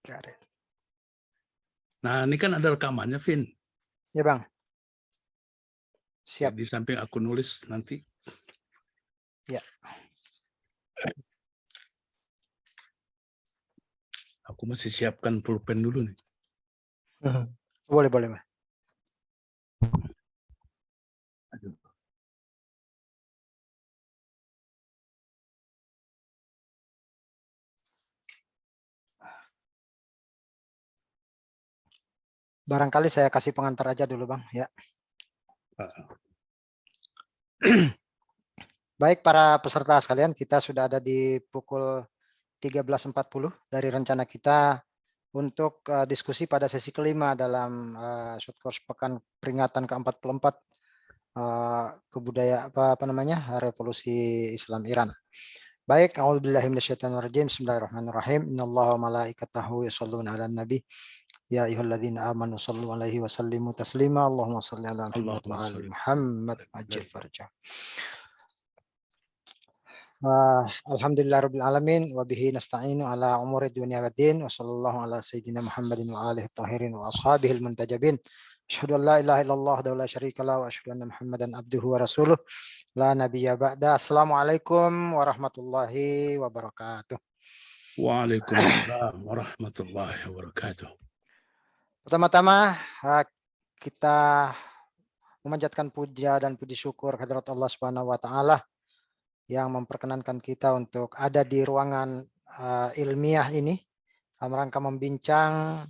Garet. Nah, ini kan ada rekamannya, Vin. Ya, Bang. Siap. Jadi samping aku nulis nanti. Ya. Aku masih siapkan pulpen dulu nih. Boleh, boleh, Bang. Aduh. Barangkali saya kasih pengantar aja dulu, Bang, ya. Baik para peserta sekalian, kita sudah ada di pukul 13.40 dari rencana kita untuk diskusi pada sesi kelima dalam short course pekan peringatan ke-44 kebudayaan apa namanya revolusi Islam Iran. Baik, a'udzubillahi minasyaitonirrajim. Bismillahirrahmanirrahim. Innallaha wa malaikatahu yusholluna 'alan nabi. Ya ayyuhalladzina amanu shallu 'alaihi wa sallimu taslima. Allahumma shalli 'ala Muhammad wa ali Muhammad ajil farja. Alhamdulillahirabbil alamin wa bihi nasta'inu ala umuri dunya waddin wa sallallahu ala sayyidina Muhammadin wa alihi tahirin wa ashabihil muntajabin. Asyhadu an la ilaha illallah wa la syarika lahu wa asyhadu anna Muhammadan abduhu wa rasuluh la nabiyya ba'da. Assalamualaikum warahmatullahi wabarakatuh. Waalaikumsalam warahmatullahi wabarakatuh. Pertama-tama kita memanjatkan puja dan puji syukur kehadirat Allah Subhanahu wa taala yang memperkenankan kita untuk ada di ruangan ilmiah ini dalam rangka membincang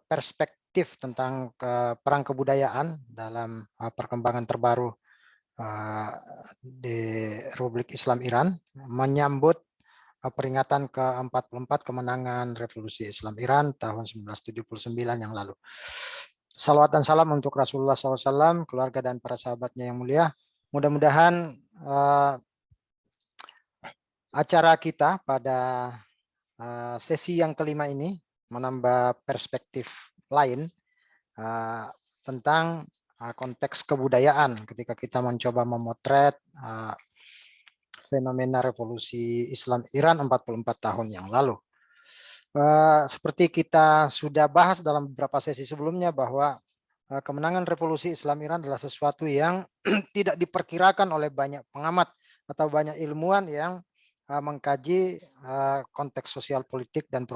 perspektif tentang perang kebudayaan dalam perkembangan terbaru di Republik Islam Iran menyambut peringatan ke-44 kemenangan Revolusi Islam Iran tahun 1979 yang lalu. Salawat dan salam untuk Rasulullah SAW, keluarga dan para sahabatnya yang mulia. Mudah-mudahan acara kita pada sesi yang kelima ini menambah perspektif lain tentang konteks kebudayaan ketika kita mencoba memotret fenomena revolusi Islam Iran 44 tahun yang lalu. Seperti kita sudah bahas dalam beberapa sesi sebelumnya bahwa kemenangan revolusi Islam Iran adalah sesuatu yang tidak diperkirakan oleh banyak pengamat atau banyak ilmuwan yang mengkaji konteks sosial politik dan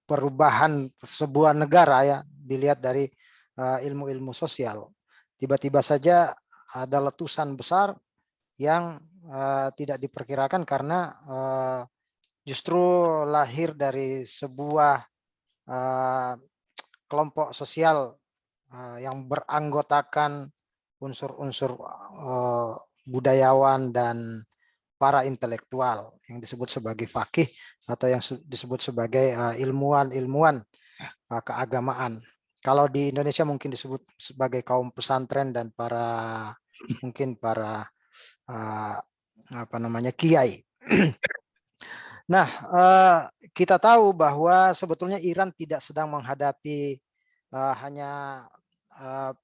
perubahan sebuah negara ya dilihat dari ilmu-ilmu sosial. Tiba-tiba saja ada letusan besar yang tidak diperkirakan karena justru lahir dari sebuah kelompok sosial yang beranggotakan unsur-unsur budayawan dan para intelektual yang disebut sebagai faqih atau yang disebut sebagai ilmuwan keagamaan. Kalau di Indonesia mungkin disebut sebagai kaum pesantren dan mungkin para kiai. Nah, kita tahu bahwa sebetulnya Iran tidak sedang menghadapi hanya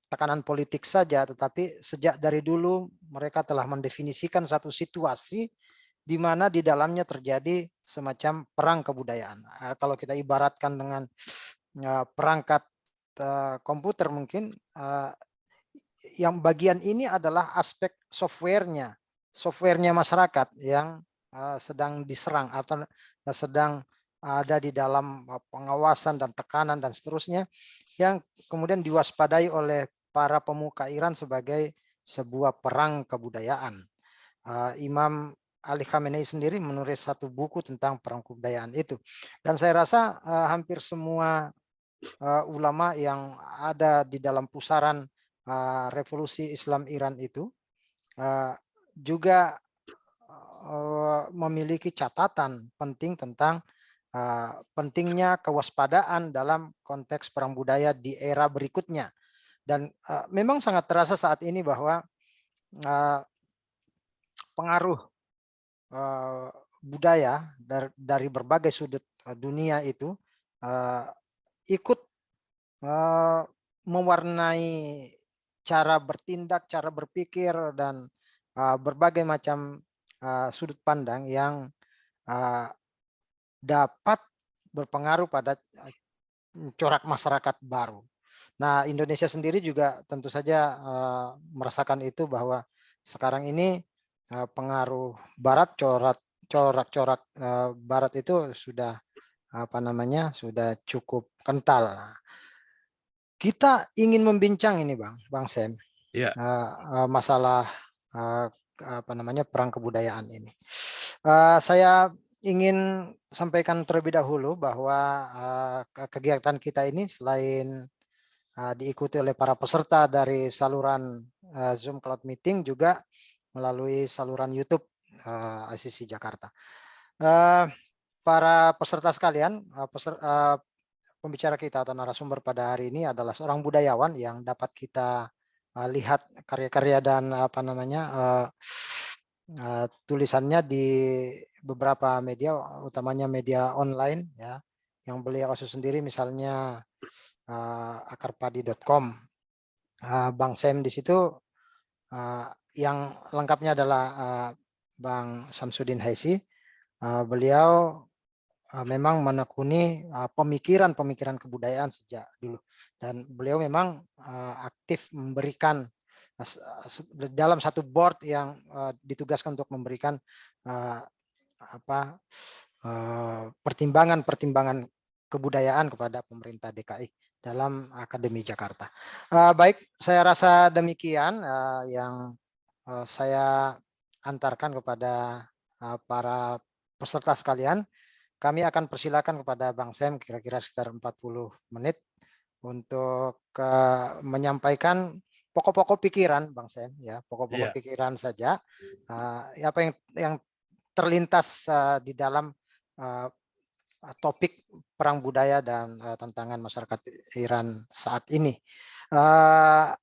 tekanan politik saja, tetapi sejak dari dulu mereka telah mendefinisikan satu situasi di mana di dalamnya terjadi semacam perang kebudayaan. Kalau kita ibaratkan dengan perangkat komputer mungkin yang bagian ini adalah aspek softwarenya masyarakat yang sedang diserang atau sedang ada di dalam pengawasan dan tekanan dan seterusnya yang kemudian diwaspadai oleh para pemuka Iran sebagai sebuah perang kebudayaan. Imam Ali Khamenei sendiri menulis satu buku tentang perang kebudayaan itu. Dan saya rasa hampir semua ulama yang ada di dalam pusaran revolusi Islam Iran itu juga memiliki catatan penting tentang pentingnya kewaspadaan dalam konteks perang budaya di era berikutnya. Dan memang sangat terasa saat ini bahwa pengaruh budaya dari berbagai sudut dunia itu ikut mewarnai cara bertindak, cara berpikir, dan berbagai macam sudut pandang yang dapat berpengaruh pada corak masyarakat baru. Nah, Indonesia sendiri juga tentu saja merasakan itu bahwa sekarang ini pengaruh Barat, corak-corak Barat itu sudah sudah cukup kental. Kita ingin membincang ini, Bang Sam, Ya, masalah perang kebudayaan ini. Saya ingin sampaikan terlebih dahulu bahwa kegiatan kita ini selain diikuti oleh para peserta dari saluran Zoom Cloud Meeting juga melalui saluran YouTube ICC Jakarta. Para peserta sekalian, pembicara kita atau narasumber pada hari ini adalah seorang budayawan yang dapat kita lihat karya-karya dan tulisannya di beberapa media, utamanya media online ya, yang beliau asuh sendiri, misalnya akarpadi.com. Bang Sam di situ, yang lengkapnya adalah Bang Samsudin Haisi. Beliau memang menekuni pemikiran kebudayaan sejak dulu, dan beliau memang aktif memberikan dalam satu board yang ditugaskan untuk memberikan pertimbangan kebudayaan kepada pemerintah DKI dalam Akademi Jakarta. Baik, saya rasa demikian yang saya antarkan kepada para peserta sekalian. Kami akan persilakan kepada Bang Sam kira-kira sekitar 40 menit untuk menyampaikan pokok-pokok pikiran, Bang Sam, ya, pokok-pokok ya. pikiran saja, apa yang terlintas di dalam topik perang budaya dan tantangan masyarakat Iran saat ini. 15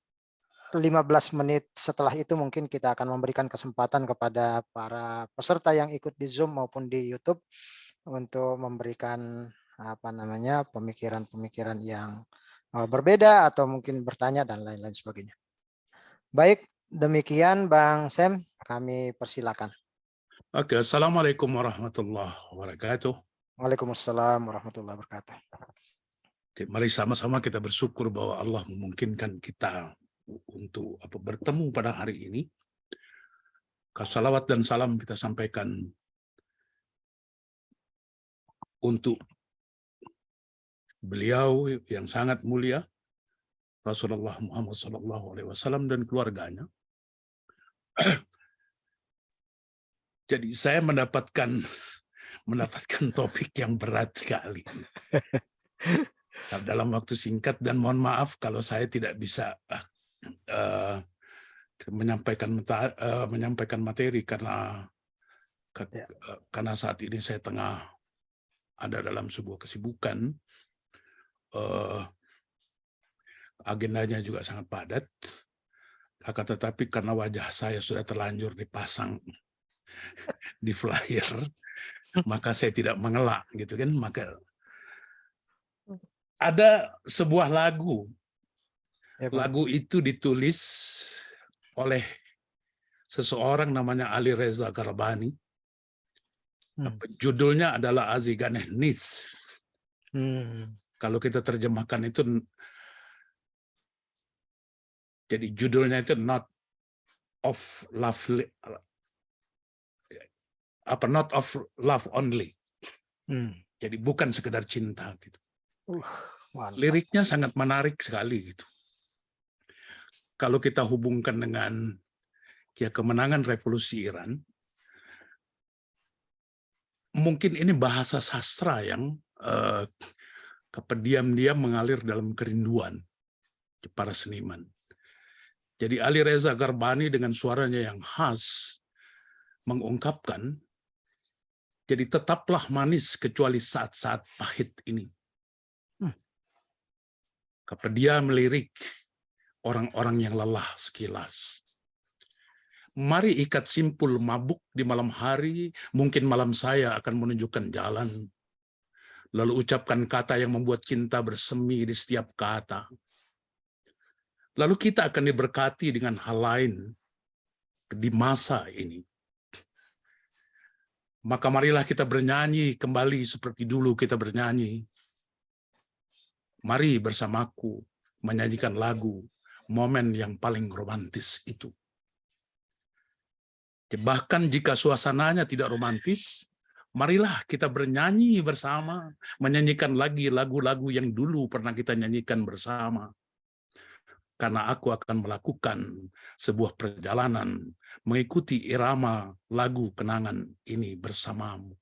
menit setelah itu mungkin kita akan memberikan kesempatan kepada para peserta yang ikut di Zoom maupun di YouTube untuk memberikan pemikiran-pemikiran yang berbeda atau mungkin bertanya dan lain-lain sebagainya. Baik, demikian Bang Sam, kami persilakan. Oke, Assalamualaikum warahmatullahi wabarakatuh. Waalaikumsalam warahmatullahi wabarakatuh. Oke, mari sama-sama kita bersyukur bahwa Allah memungkinkan kita untuk bertemu pada hari ini. Salawat dan salam kita sampaikan untuk beliau yang sangat mulia, Rasulullah Muhammad SAW dan keluarganya. Jadi saya mendapatkan topik yang berat sekali dalam waktu singkat, dan mohon maaf kalau saya tidak bisa menyampaikan materi karena saat ini saya tengah ada dalam sebuah kesibukan. Agendanya juga sangat padat. Akan tetapi karena wajah saya sudah terlanjur dipasang di flyer, maka saya tidak mengelak, gitu kan. Maka ada sebuah lagu. Lagu itu ditulis oleh seseorang namanya Ali Reza Garbani. Judulnya adalah Aziganeh Nis. Kalau kita terjemahkan itu, jadi judulnya itu Not of Love Only. Jadi bukan sekedar cinta gitu. Liriknya sangat menarik sekali gitu. Kalau kita hubungkan dengan kemenangan revolusi Iran, mungkin ini bahasa sastra yang diam-diam mengalir dalam kerinduan para seniman. Jadi Ali Reza Garbani dengan suaranya yang khas mengungkapkan, jadi tetaplah manis kecuali saat-saat pahit ini. Dia melirik orang-orang yang lelah sekilas. Mari ikat simpul mabuk di malam hari, mungkin malam saya akan menunjukkan jalan. Lalu ucapkan kata yang membuat cinta bersemi di setiap kata. Lalu kita akan diberkati dengan hal lain di masa ini. Maka marilah kita bernyanyi kembali seperti dulu kita bernyanyi. Mari bersamaku menyanyikan lagu momen yang paling romantis itu. Bahkan jika suasananya tidak romantis, marilah kita bernyanyi bersama, menyanyikan lagi lagu-lagu yang dulu pernah kita nyanyikan bersama. Karena aku akan melakukan sebuah perjalanan mengikuti irama lagu kenangan ini bersamamu.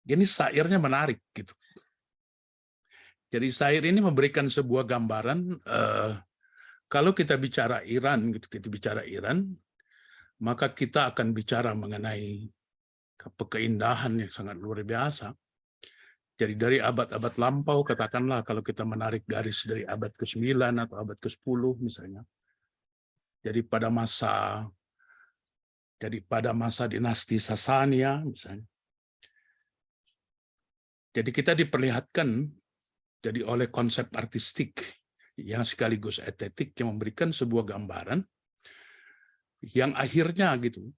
Jadi syairnya menarik gitu. Jadi syair ini memberikan sebuah gambaran kalau kita bicara Iran gitu, kita bicara Iran, maka kita akan bicara mengenai keindahan yang sangat luar biasa. Jadi dari abad-abad lampau, katakanlah kalau kita menarik garis dari abad ke-9 atau abad ke-10 misalnya. Jadi pada masa dinasti Sasania misalnya. Jadi kita diperlihatkan jadi oleh konsep artistik yang sekaligus estetik yang memberikan sebuah gambaran yang akhirnya gitu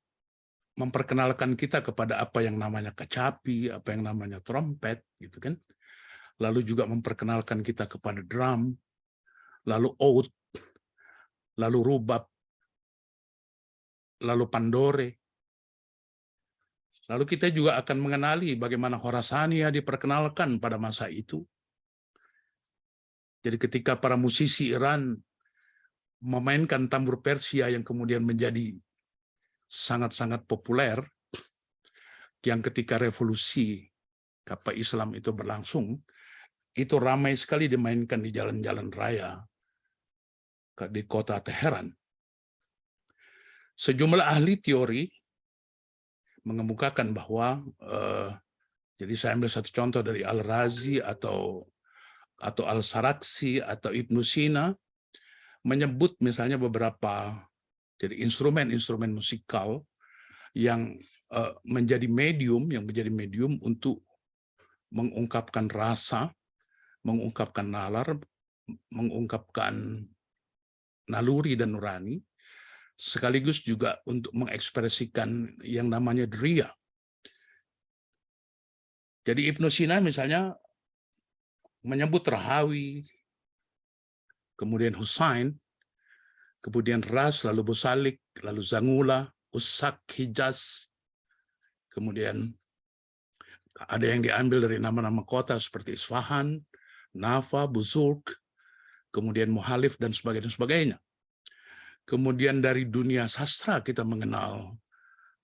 memperkenalkan kita kepada apa yang namanya kecapi, apa yang namanya trompet, gitu kan. Lalu juga memperkenalkan kita kepada drum, lalu oud, lalu rubab, lalu pandore. Lalu kita juga akan mengenali bagaimana Khorasania diperkenalkan pada masa itu. Jadi ketika para musisi Iran memainkan tambur Persia yang kemudian menjadi sangat-sangat populer, yang ketika revolusi kapal Islam itu berlangsung, itu ramai sekali dimainkan di jalan-jalan raya di kota Teheran. Sejumlah ahli teori mengemukakan bahwa, jadi saya ambil satu contoh dari Al-Razi atau Al-Saraksi atau Ibnu Sina, menyebut misalnya beberapa jadi instrumen-instrumen musikal yang menjadi medium untuk mengungkapkan rasa, mengungkapkan nalar, mengungkapkan naluri dan nurani, sekaligus juga untuk mengekspresikan yang namanya driya. Jadi Ibnu Sina misalnya menyebut Rahawi, kemudian Husain, kemudian Ras, lalu Busalik, lalu Zangula, Usak, Hijaz, kemudian ada yang diambil dari nama-nama kota seperti Isfahan, Nafa, Buzurg, kemudian Muhalif, dan sebagainya. Kemudian dari dunia sastra kita mengenal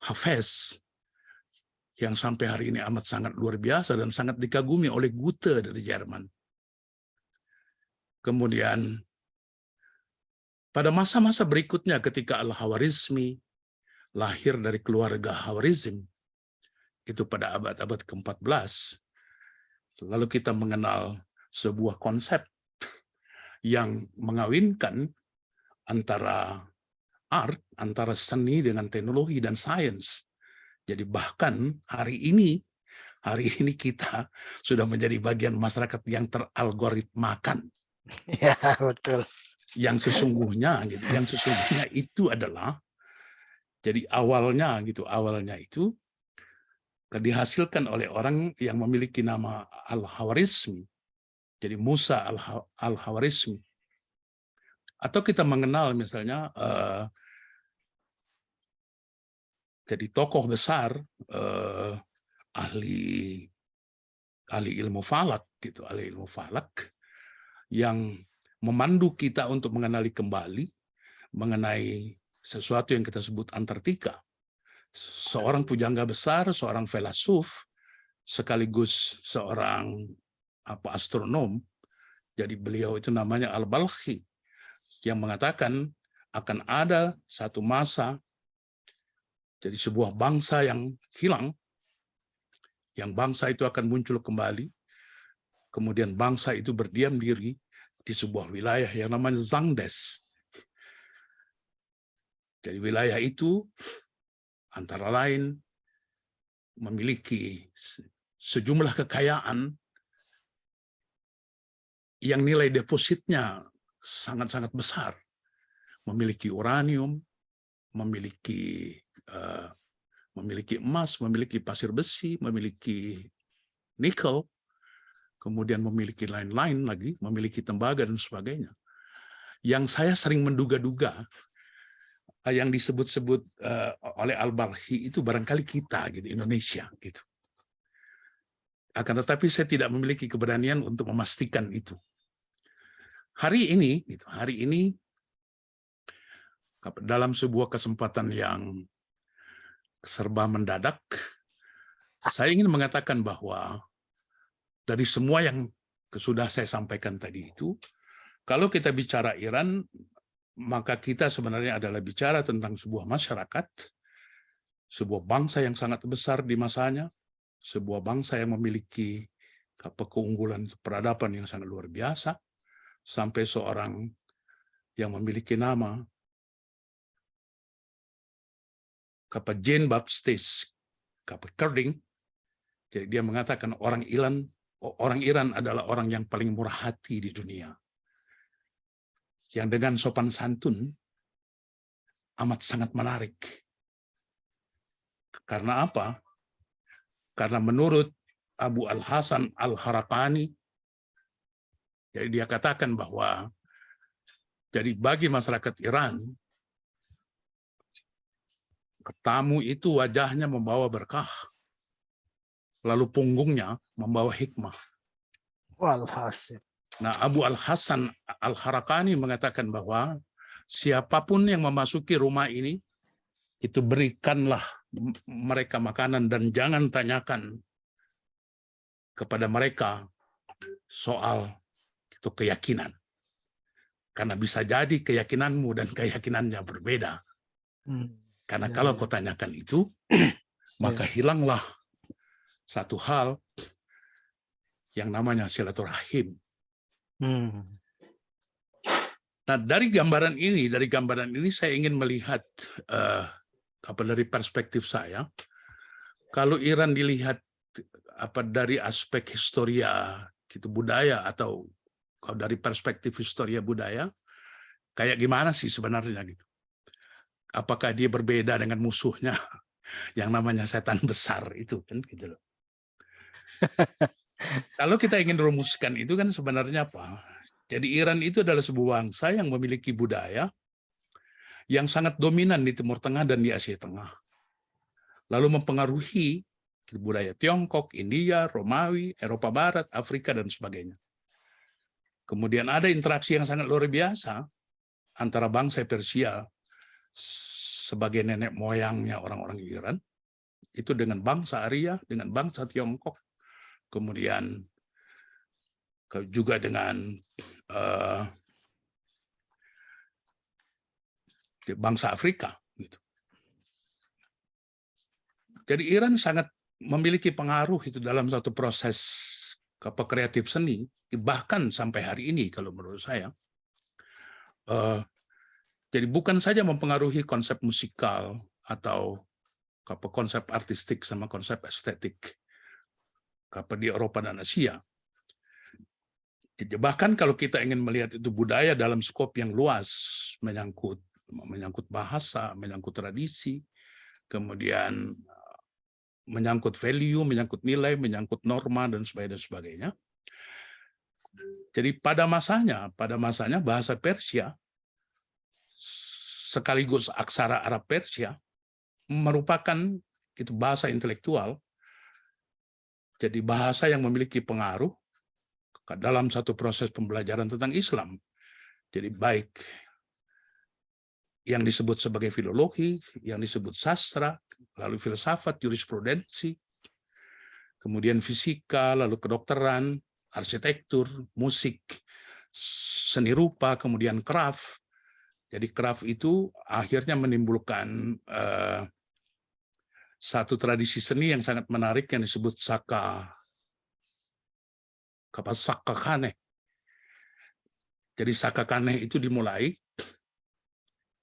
Hafez, yang sampai hari ini amat sangat luar biasa dan sangat dikagumi oleh Goethe dari Jerman. Kemudian pada masa-masa berikutnya ketika Al-Khawarizmi lahir dari keluarga Khawarizm, itu pada abad-abad ke-14, lalu kita mengenal sebuah konsep yang mengawinkan antara art, antara seni dengan teknologi dan sains. Jadi bahkan hari ini kita sudah menjadi bagian masyarakat yang teralgoritmakan. Ya, betul. Yang sesungguhnya itu adalah jadi awalnya itu dihasilkan oleh orang yang memiliki nama Al-Khawarizmi. Jadi Musa Al-Khawarizmi. Atau kita mengenal misalnya jadi tokoh besar ahli ilmu falak gitu, ahli ilmu falak yang memandu kita untuk mengenali kembali mengenai sesuatu yang kita sebut Antartika. Seorang pujangga besar, seorang filosof, sekaligus seorang astronom. Jadi beliau itu namanya Al-Balkhi, yang mengatakan akan ada satu masa jadi sebuah bangsa yang hilang, yang bangsa itu akan muncul kembali, kemudian bangsa itu berdiam diri di sebuah wilayah yang namanya Zangdes. Jadi wilayah itu antara lain memiliki sejumlah kekayaan yang nilai depositnya sangat-sangat besar. Memiliki uranium, memiliki memiliki emas, memiliki pasir besi, memiliki nikel, kemudian memiliki lain-lain lagi, memiliki tembaga dan sebagainya. Yang saya sering menduga-duga, yang disebut-sebut oleh Al-Balkhi itu barangkali kita, gitu, Indonesia, gitu. Akan tetapi saya tidak memiliki keberanian untuk memastikan itu. Hari ini, dalam sebuah kesempatan yang serba mendadak, saya ingin mengatakan bahwa dari semua yang sudah saya sampaikan tadi itu, kalau kita bicara Iran, maka kita sebenarnya adalah bicara tentang sebuah masyarakat, sebuah bangsa yang sangat besar di masanya, sebuah bangsa yang memiliki keunggulan peradaban yang sangat luar biasa, sampai seorang yang memiliki nama Jean Baptiste Kerding, jadi dia mengatakan orang Iran adalah orang yang paling murah hati di dunia, yang dengan sopan santun amat sangat menarik. Karena apa? Karena menurut Abu Al-Hasan Al-Harakani, jadi dia katakan bahwa jadi bagi masyarakat Iran, tamu itu wajahnya membawa berkah, lalu punggungnya membawa hikmah. Walhasil. Nah, Abu Al-Hasan Al-Harakani mengatakan bahwa siapapun yang memasuki rumah ini, itu berikanlah mereka makanan dan jangan tanyakan kepada mereka soal itu keyakinan. Karena bisa jadi keyakinanmu dan keyakinannya berbeda. Karena kalau kau tanyakan itu, maka hilanglah satu hal yang namanya silaturahim. Nah, dari gambaran ini saya ingin melihat dari perspektif saya, kalau Iran dilihat dari aspek historia gitu, budaya, atau kalau dari perspektif historia budaya, kayak gimana sih sebenarnya gitu? Apakah dia berbeda dengan musuhnya yang namanya setan besar itu kan gitu loh. Kalau kita ingin rumuskan itu kan sebenarnya apa? Jadi Iran itu adalah sebuah bangsa yang memiliki budaya yang sangat dominan di Timur Tengah dan di Asia Tengah. Lalu mempengaruhi budaya Tiongkok, India, Romawi, Eropa Barat, Afrika, dan sebagainya. Kemudian ada interaksi yang sangat luar biasa antara bangsa Persia sebagai nenek moyangnya orang-orang Iran, itu dengan bangsa Arya, dengan bangsa Tiongkok, kemudian juga dengan bangsa Afrika. Gitu. Jadi Iran sangat memiliki pengaruh itu dalam satu proses kreatif seni, bahkan sampai hari ini kalau menurut saya. Jadi bukan saja mempengaruhi konsep musikal atau konsep artistik sama konsep estetik di Eropa dan Asia. Bahkan kalau kita ingin melihat itu budaya dalam skop yang luas, menyangkut bahasa, menyangkut tradisi, kemudian menyangkut value, menyangkut nilai, menyangkut norma, dan sebagainya. Jadi pada masanya bahasa Persia sekaligus aksara Arab Persia merupakan itu bahasa intelektual, jadi bahasa yang memiliki pengaruh dalam satu proses pembelajaran tentang Islam. Jadi baik yang disebut sebagai filologi, yang disebut sastra, lalu filsafat, jurisprudensi, kemudian fisika, lalu kedokteran, arsitektur, musik, seni rupa, kemudian craft. Jadi craft itu akhirnya menimbulkan satu tradisi seni yang sangat menarik yang disebut sakakane. Jadi sakakane itu dimulai,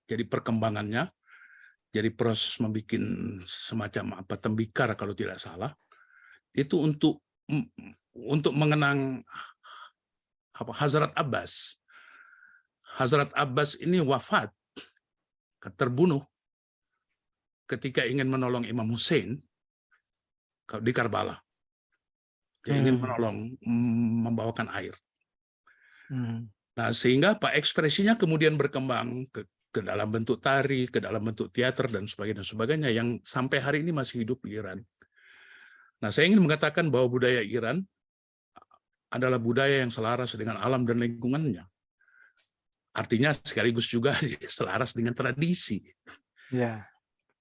jadi perkembangannya, jadi proses membuat semacam tembikar kalau tidak salah, itu untuk mengenang Hazrat Abbas. Hazrat Abbas ini wafat, terbunuh ketika ingin menolong Imam Hussein di Karbala. Dia ingin menolong, membawakan air. Nah, sehingga ekspresinya kemudian berkembang ke dalam bentuk tari, ke dalam bentuk teater, dan sebagainya, yang sampai hari ini masih hidup di Iran. Nah, saya ingin mengatakan bahwa budaya Iran adalah budaya yang selaras dengan alam dan lingkungannya. Artinya sekaligus juga selaras dengan tradisi. Ya.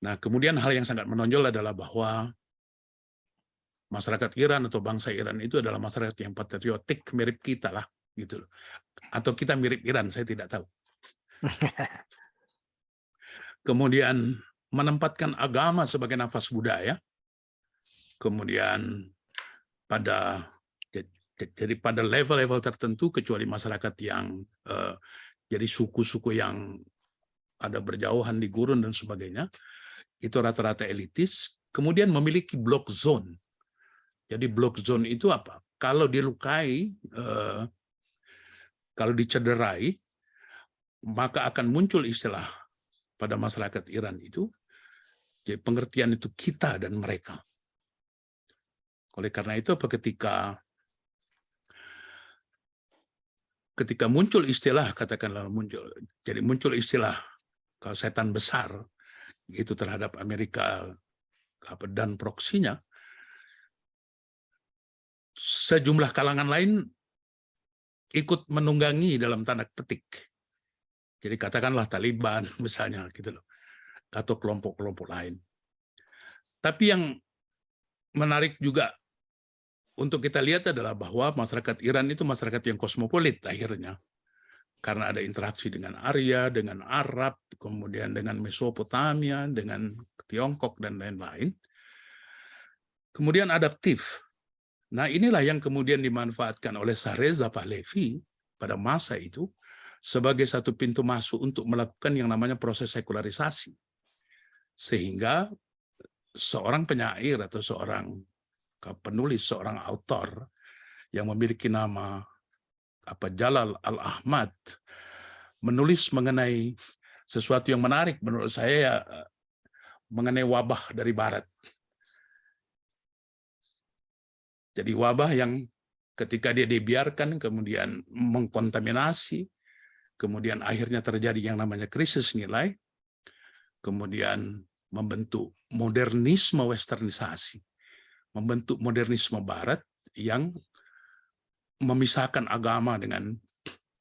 Nah, kemudian hal yang sangat menonjol adalah bahwa masyarakat Iran atau bangsa Iran itu adalah masyarakat yang patriotik, mirip kita lah, gitu loh. Atau kita mirip Iran, saya tidak tahu. Kemudian menempatkan agama sebagai nafas budaya. Kemudian pada level-level tertentu, kecuali masyarakat yang jadi suku-suku yang ada berjauhan di gurun dan sebagainya, itu rata-rata elitis. Kemudian memiliki block zone. Jadi block zone itu apa? Kalau dilukai, kalau dicederai, maka akan muncul istilah pada masyarakat Iran itu, jadi pengertian itu kita dan mereka. Oleh karena itu, ketika muncul istilah, katakanlah muncul istilah kalau setan besar itu terhadap Amerika dan proksinya, sejumlah kalangan lain ikut menunggangi dalam tanda petik. Jadi katakanlah Taliban misalnya gitu loh, atau kelompok-kelompok lain. Tapi yang menarik juga untuk kita lihat adalah bahwa masyarakat Iran itu masyarakat yang kosmopolit akhirnya. Karena ada interaksi dengan Arya, dengan Arab, kemudian dengan Mesopotamia, dengan Tiongkok, dan lain-lain. Kemudian adaptif. Nah, inilah yang kemudian dimanfaatkan oleh Shah Reza Pahlavi pada masa itu sebagai satu pintu masuk untuk melakukan yang namanya proses sekularisasi. Sehingga seorang penyair atau seorang penulis, seorang autor yang memiliki nama Jalal Al-Ahmad menulis mengenai sesuatu yang menarik menurut saya, mengenai wabah dari barat. Jadi wabah yang ketika dia dibiarkan kemudian mengkontaminasi, kemudian akhirnya terjadi yang namanya krisis nilai, kemudian membentuk modernisme westernisasi, membentuk modernisme barat yang memisahkan agama dengan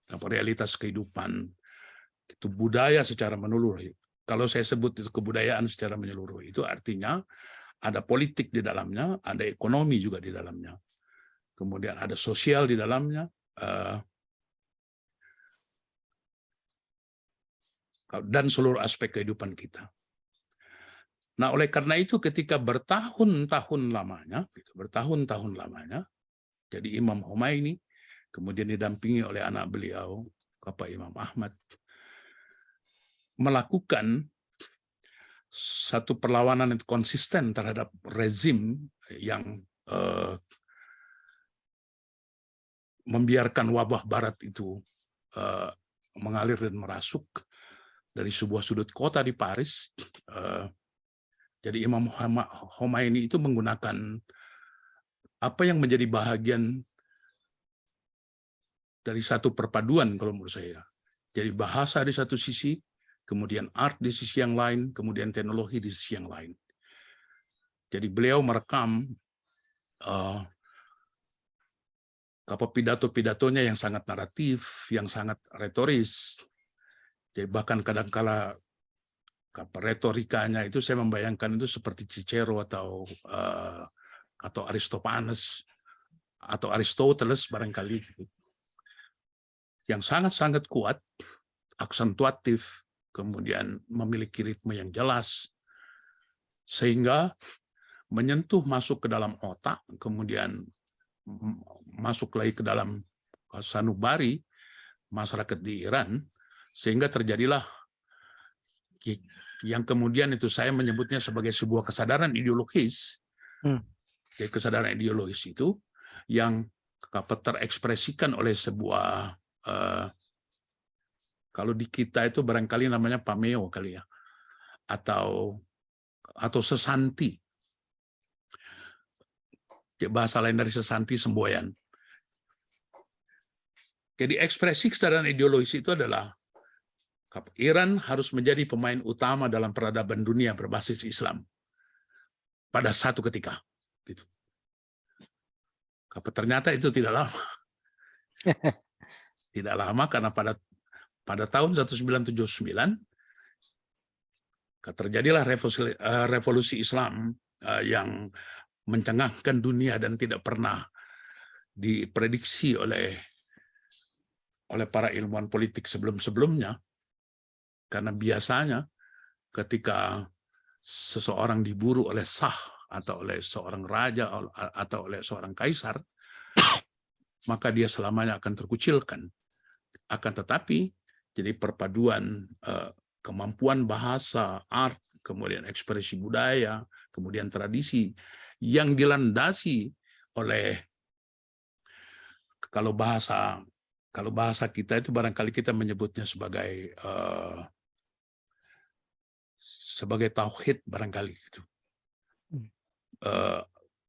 realitas kehidupan, itu budaya secara menyeluruh. Kalau saya sebut itu kebudayaan secara menyeluruh, itu artinya ada politik di dalamnya, ada ekonomi juga di dalamnya, kemudian ada sosial di dalamnya, dan seluruh aspek kehidupan kita. Nah, oleh karena itu ketika bertahun-tahun lamanya, jadi Imam Khomeini, kemudian didampingi oleh anak beliau, Bapak Imam Ahmad, melakukan satu perlawanan yang konsisten terhadap rezim yang membiarkan wabah barat itu mengalir dan merasuk dari sebuah sudut kota di Paris. Jadi Imam Khomeini itu menggunakan apa yang menjadi bahagian dari satu perpaduan kalau menurut saya. Jadi bahasa di satu sisi, kemudian art di sisi yang lain, kemudian teknologi di sisi yang lain. Jadi beliau merekam pidato-pidatonya yang sangat naratif, yang sangat retoris. Jadi bahkan kadangkala retorikanya itu saya membayangkan itu seperti Cicero atau Aristophanes atau Aristoteles barangkali, yang sangat-sangat kuat, aksentuatif, kemudian memiliki ritme yang jelas, sehingga menyentuh masuk ke dalam otak, kemudian masuk lagi ke dalam sanubari masyarakat di Iran, sehingga terjadilah yang kemudian itu saya menyebutnya sebagai sebuah kesadaran ideologis. Jadi kesadaran ideologis itu yang terekspresikan oleh sebuah, kalau di kita itu barangkali namanya pameo kali ya, atau atau sesanti. Bahasa lain dari sesanti semboyan. Jadi ekspresi kesadaran ideologis itu adalah Iran harus menjadi pemain utama dalam peradaban dunia berbasis Islam pada satu ketika. Gitu. Ternyata itu tidak lama. Tidak lama karena pada tahun 1979 terjadilah revolusi Islam yang mencengangkan dunia dan tidak pernah diprediksi oleh para ilmuwan politik sebelum-sebelumnya. Karena biasanya ketika seseorang diburu oleh Shah atau oleh seorang raja atau oleh seorang kaisar, maka dia selamanya akan terkucilkan. Akan tetapi, jadi perpaduan kemampuan bahasa, art, kemudian ekspresi budaya, kemudian tradisi, yang dilandasi oleh, kalau bahasa kita itu barangkali kita menyebutnya sebagai tauhid barangkali gitu.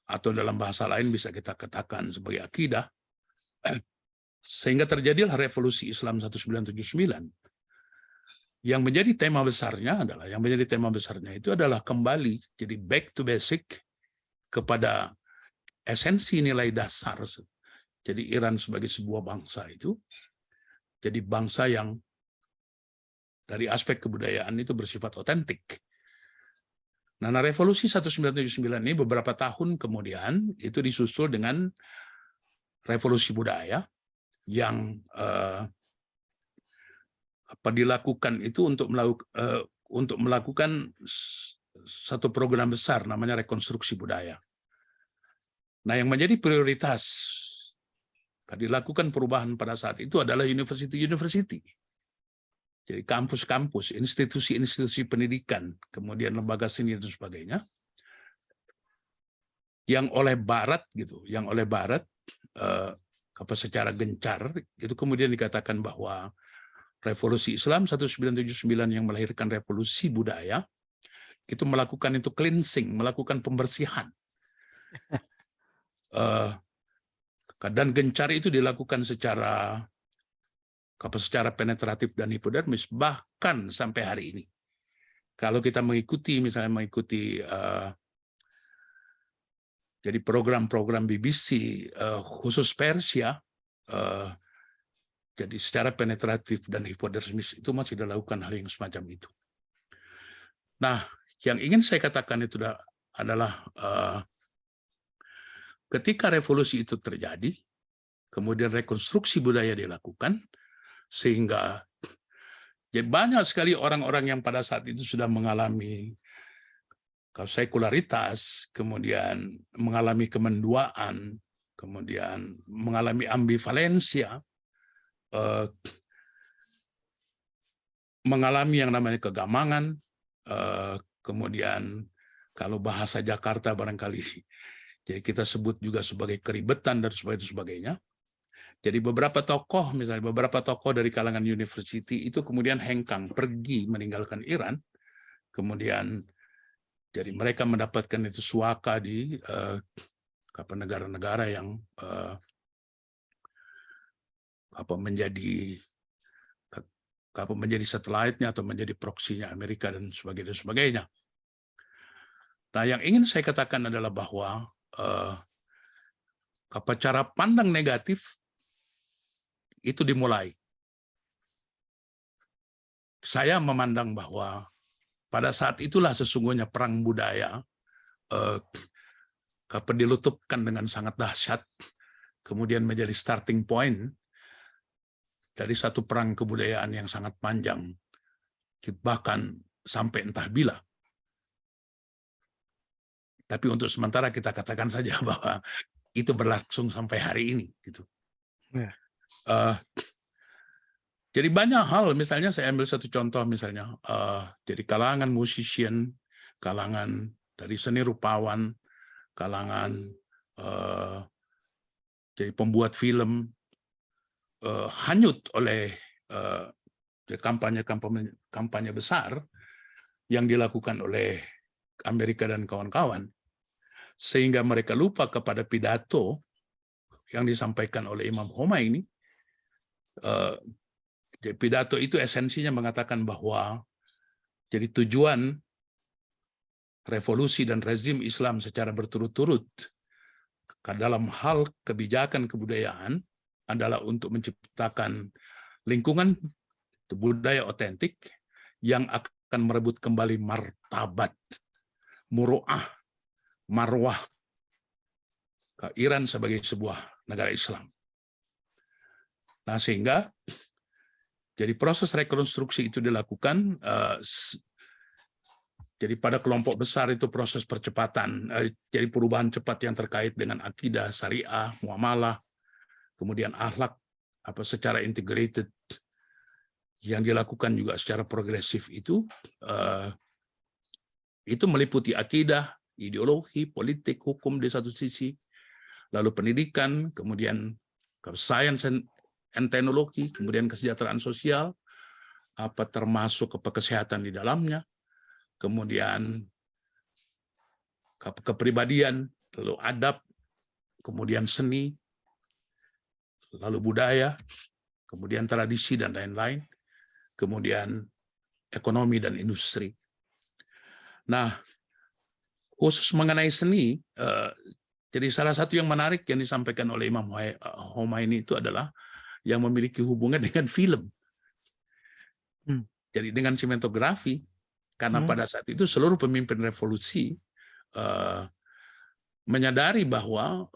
Atau dalam bahasa lain bisa kita katakan sebagai akidah. Sehingga terjadilah revolusi Islam 1979. Yang menjadi tema besarnya itu adalah kembali jadi back to basic kepada esensi nilai dasar. Jadi Iran sebagai sebuah bangsa itu jadi bangsa yang dari aspek kebudayaan itu bersifat otentik. Nah, revolusi 1979 ini beberapa tahun kemudian itu disusul dengan revolusi budaya yang dilakukan itu untuk melakukan satu program besar namanya rekonstruksi budaya. Nah, yang menjadi prioritas dilakukan perubahan pada saat itu adalah university. Jadi kampus-kampus, institusi-institusi pendidikan, kemudian lembaga seni dan sebagainya, yang oleh Barat secara gencar itu kemudian dikatakan bahwa revolusi Islam 1979 yang melahirkan revolusi budaya itu melakukan itu cleansing, melakukan pembersihan. Dan gencar itu dilakukan secara penetratif dan hipodermis bahkan sampai hari ini. Kalau kita mengikuti jadi program-program BBC khusus Persia, jadi secara penetratif dan hipodermis itu masih dilakukan hal yang semacam itu. Nah, yang ingin saya katakan itu adalah ketika revolusi itu terjadi, kemudian rekonstruksi budaya dilakukan, sehingga jadi banyak sekali orang-orang yang pada saat itu sudah mengalami sekularitas, kemudian mengalami kemenduaan, kemudian mengalami ambivalensia, mengalami yang namanya kegamangan, kemudian kalau bahasa Jakarta barangkali jadi kita sebut juga sebagai keribetan dan sebagainya. Jadi beberapa tokoh dari kalangan university itu kemudian hengkang, pergi meninggalkan Iran, kemudian jadi mereka mendapatkan itu suaka di negara-negara yang menjadi satelitnya atau menjadi proksinya Amerika dan sebagainya. Nah, yang ingin saya katakan adalah bahwa cara pandang negatif itu dimulai. Saya memandang bahwa pada saat itulah sesungguhnya perang budaya dilutupkan dengan sangat dahsyat, kemudian menjadi starting point dari satu perang kebudayaan yang sangat panjang, bahkan sampai entah bila. Tapi untuk sementara kita katakan saja bahwa itu berlangsung sampai hari ini. Gitu. Ya. Jadi banyak hal, misalnya saya ambil satu contoh misalnya, jadi kalangan musician, kalangan dari seni rupawan, kalangan jadi pembuat film, hanyut oleh kampanye besar yang dilakukan oleh Amerika dan kawan-kawan, sehingga mereka lupa kepada pidato yang disampaikan oleh Imam Khomeini. Pidato itu esensinya mengatakan bahwa jadi tujuan revolusi dan rezim Islam secara berturut-turut dalam hal kebijakan kebudayaan adalah untuk menciptakan lingkungan budaya otentik yang akan merebut kembali martabat, muru'ah, marwah ke Iran sebagai sebuah negara Islam. Nah, sehingga jadi proses rekonstruksi itu dilakukan, jadi pada kelompok besar itu proses percepatan, jadi perubahan cepat yang terkait dengan akidah, syariah, muamalah, kemudian akhlak secara integrated yang dilakukan juga secara progresif itu meliputi akidah, ideologi, politik, hukum di satu sisi, lalu pendidikan, kemudian sains and teknologi, kemudian kesejahteraan sosial, termasuk kesehatan di dalamnya, kemudian kepribadian, lalu adab, kemudian seni, lalu budaya, kemudian tradisi dan lain-lain, kemudian ekonomi dan industri. Nah, khusus mengenai seni, jadi salah satu yang menarik yang disampaikan oleh Imam Khomeini itu adalah yang memiliki hubungan dengan film. Jadi dengan sinematografi, karena pada saat itu seluruh pemimpin revolusi menyadari bahwa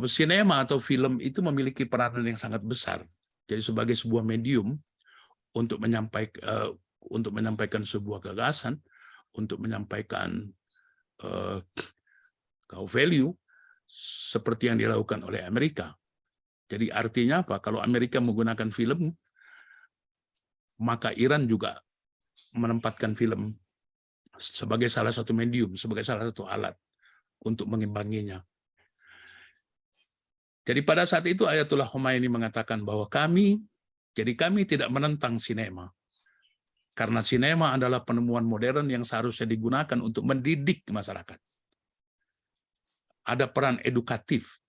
sinema atau film itu memiliki peranan yang sangat besar. Jadi sebagai sebuah medium untuk menyampaikan sebuah gagasan, untuk menyampaikan value seperti yang dilakukan oleh Amerika. Jadi artinya apa? Kalau Amerika menggunakan film, maka Iran juga menempatkan film sebagai salah satu medium, sebagai salah satu alat untuk mengimbanginya. Jadi pada saat itu Ayatullah Khomeini mengatakan bahwa kami tidak menentang sinema. Karena sinema adalah penemuan modern yang seharusnya digunakan untuk mendidik masyarakat. Ada peran edukatif.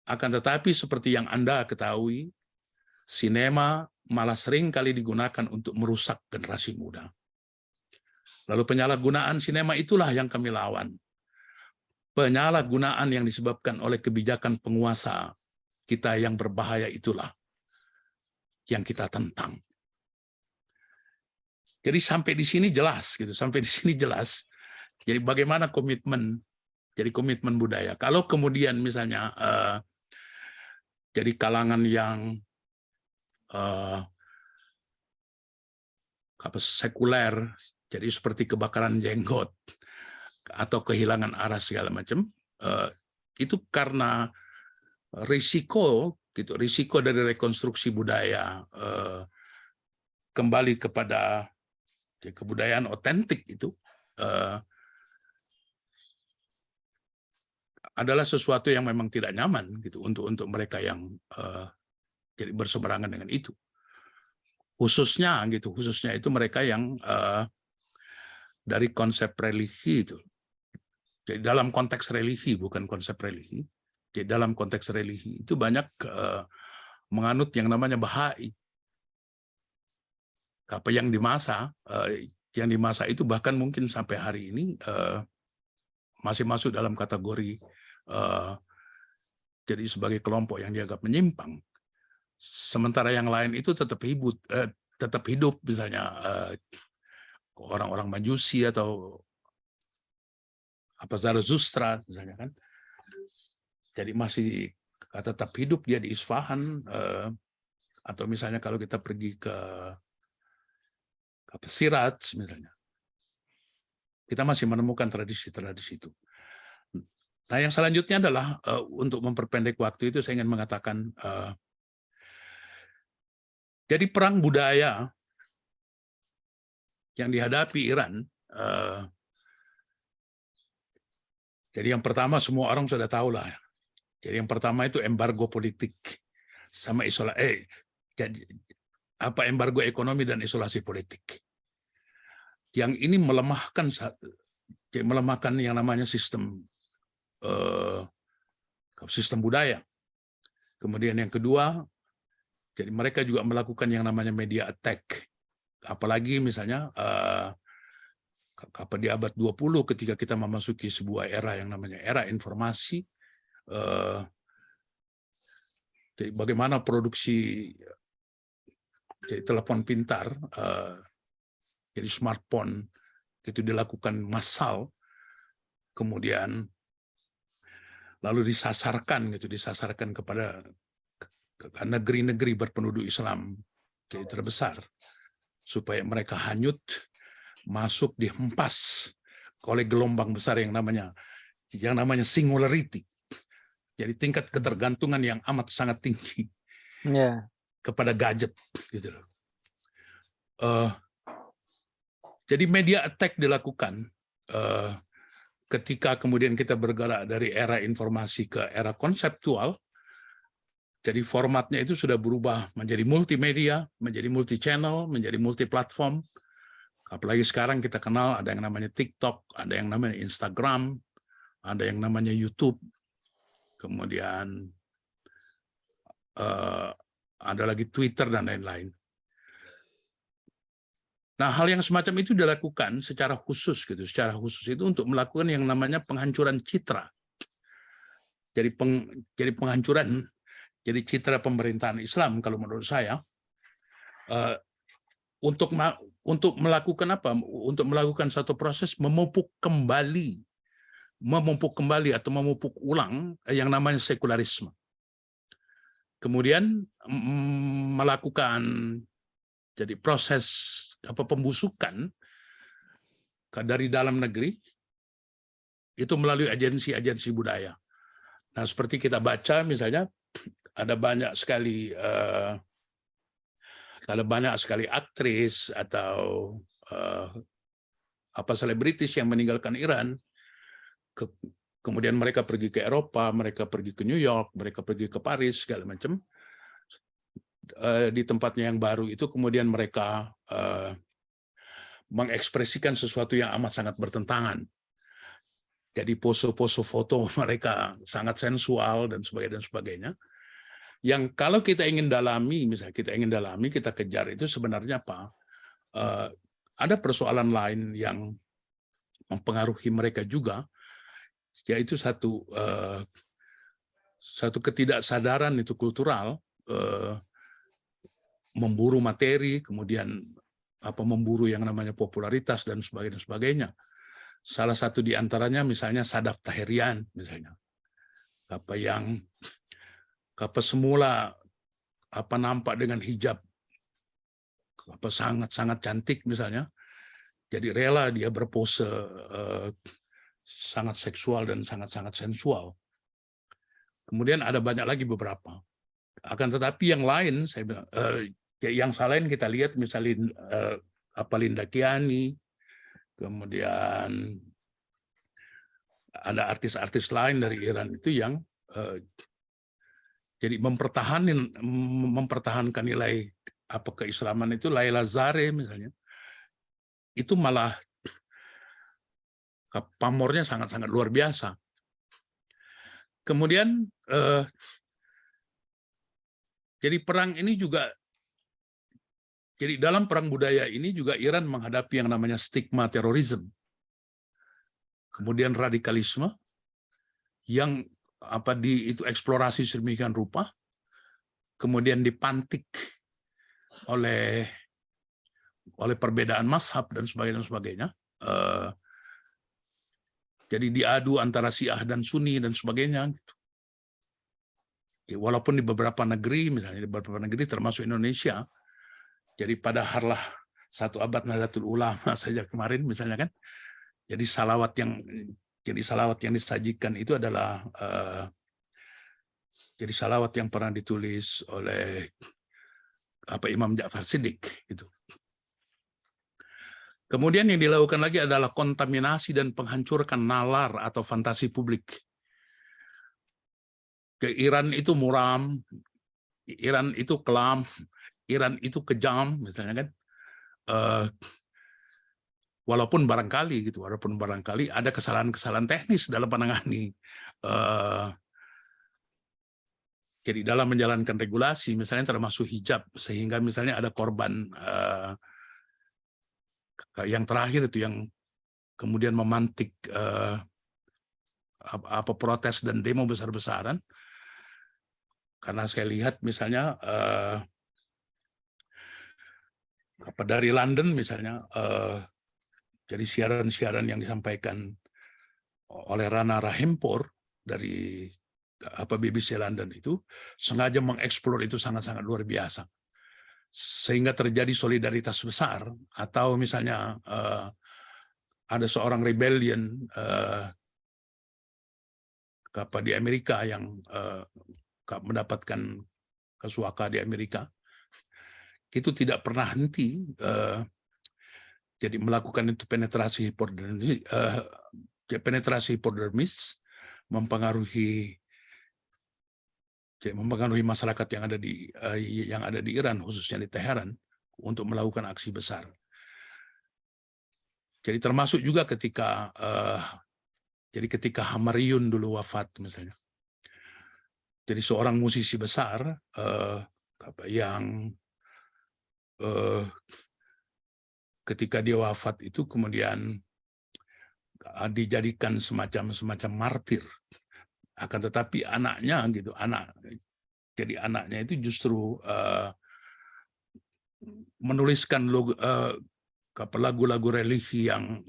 Akan tetapi seperti yang Anda ketahui, sinema malah sering kali digunakan untuk merusak generasi muda. Lalu penyalahgunaan sinema itulah yang kami lawan. Penyalahgunaan yang disebabkan oleh kebijakan penguasa kita yang berbahaya itulah yang kita tentang. Jadi sampai di sini jelas gitu, sampai di sini jelas. Jadi bagaimana komitmen, jadi komitmen budaya. Kalau kemudian misalnya jadi kalangan yang sekuler, jadi seperti kebakaran jenggot atau kehilangan arah segala macam, itu karena risiko dari rekonstruksi budaya kembali kepada kebudayaan otentik itu adalah sesuatu yang memang tidak nyaman gitu untuk mereka yang jadi berseberangan dengan itu. Khususnya itu mereka yang dari konsep religi itu. Jadi dalam konteks religi, bukan konsep religi. Jadi dalam konteks religi itu banyak menganut yang namanya Bahai. Apa yang di masa itu bahkan mungkin sampai hari ini masih masuk dalam kategori jadi sebagai kelompok yang dianggap menyimpang. Sementara yang lain itu tetap hidup, misalnya orang-orang Majusi atau Zarathustra misalnya kan. Jadi masih tetap hidup dia di Isfahan, atau misalnya kalau kita pergi ke Siraj misalnya. Kita masih menemukan tradisi-tradisi itu. Nah, yang selanjutnya adalah untuk memperpendek waktu itu saya ingin mengatakan jadi perang budaya yang dihadapi Iran, jadi yang pertama semua orang sudah tahu lah. Jadi yang pertama itu embargo politik sama embargo ekonomi dan isolasi politik. yang ini melemahkan yang namanya sistem budaya. Kemudian yang kedua, jadi mereka juga melakukan yang namanya media attack. Apalagi misalnya di abad 20 ketika kita memasuki sebuah era yang namanya era informasi, jadi bagaimana produksi jadi telepon pintar, jadi smartphone itu dilakukan massal, kemudian lalu disasarkan kepada negeri-negeri berpenduduk Islam jadi terbesar, supaya mereka hanyut, masuk, dihempas oleh gelombang besar yang namanya singularity. Jadi tingkat ketergantungan yang amat sangat tinggi kepada gadget, gitu loh. Jadi media attack dilakukan ketika kemudian kita bergerak dari era informasi ke era konseptual. Jadi formatnya itu sudah berubah menjadi multimedia, menjadi multi channel, menjadi multi platform. Apalagi sekarang kita kenal ada yang namanya TikTok, ada yang namanya Instagram, ada yang namanya YouTube, kemudian ada lagi Twitter dan lain-lain. Nah, hal yang semacam itu dilakukan secara khusus gitu, secara khusus itu untuk melakukan yang namanya penghancuran citra. Jadi penghancuran, jadi citra pemerintahan Islam kalau menurut saya untuk melakukan apa? Untuk melakukan satu proses memupuk kembali atau memupuk ulang yang namanya sekularisme. Kemudian melakukan jadi proses pembusukan dari dalam negeri itu melalui agensi-agensi budaya. Nah, seperti kita baca misalnya ada banyak sekali aktris atau selebritis yang meninggalkan Iran, kemudian mereka pergi ke Eropa, mereka pergi ke New York, mereka pergi ke Paris, segala macam. Di tempatnya yang baru itu kemudian mereka mengekspresikan sesuatu yang amat sangat bertentangan. Jadi pose-pose foto mereka sangat sensual dan sebagainya. Yang kalau kita ingin dalami, misalnya kita kejar itu sebenarnya apa? Ada persoalan lain yang mempengaruhi mereka juga, yaitu satu ketidaksadaran itu kultural, memburu materi, kemudian memburu yang namanya popularitas dan sebagainya. Salah satu di antaranya misalnya Sadaf Tahirian misalnya, yang semula nampak dengan hijab sangat cantik misalnya, jadi rela dia berpose sangat seksual dan sangat sensual. Kemudian ada banyak lagi beberapa. Akan tetapi yang lain saya bilang yang lain kita lihat misalnya Linda Kiani, kemudian ada artis-artis lain dari Iran itu yang jadi mempertahankan nilai keislaman itu. Laila Zare misalnya, itu malah pamornya sangat-sangat luar biasa. Kemudian jadi perang ini juga, jadi dalam perang budaya ini juga Iran menghadapi yang namanya stigma terorisme, kemudian radikalisme yang itu eksplorasi sedemikian rupa, kemudian dipantik oleh perbedaan mazhab dan sebagainya. Jadi diadu antara Syiah dan Sunni dan sebagainya. Walaupun di beberapa negeri, misalnya di beberapa negeri termasuk Indonesia, jadi pada harlah 1 abad Nahdlatul Ulama saja kemarin misalnya kan, jadi salawat yang disajikan itu adalah jadi salawat yang pernah ditulis oleh Imam Ja'far Shiddiq gitu. Kemudian yang dilakukan lagi adalah kontaminasi dan penghancuran nalar atau fantasi publik. Iran itu muram, Iran itu kelam, Iran itu kejam, misalnya kan. walaupun barangkali ada kesalahan-kesalahan teknis dalam menangani, jadi dalam menjalankan regulasi, misalnya termasuk hijab, sehingga misalnya ada korban yang terakhir itu yang kemudian memantik protes dan demo besar-besaran, karena saya lihat misalnya dari London misalnya, jadi siaran-siaran yang disampaikan oleh Rana Rahimpur dari BBC London itu sengaja mengeksplor itu sangat-sangat luar biasa, sehingga terjadi solidaritas besar. Atau misalnya ada seorang rebellion di Amerika yang mendapatkan kasuaka di Amerika, itu tidak pernah henti, jadi melakukan itu penetrasi hipodermis, mempengaruhi masyarakat yang ada di Iran, khususnya di Teheran, untuk melakukan aksi besar. Jadi termasuk juga ketika Hamariun dulu wafat misalnya. Jadi seorang musisi besar yang ketika dia wafat itu kemudian dijadikan semacam martir. Akan tetapi anaknya itu justru menuliskan lagu-lagu religi yang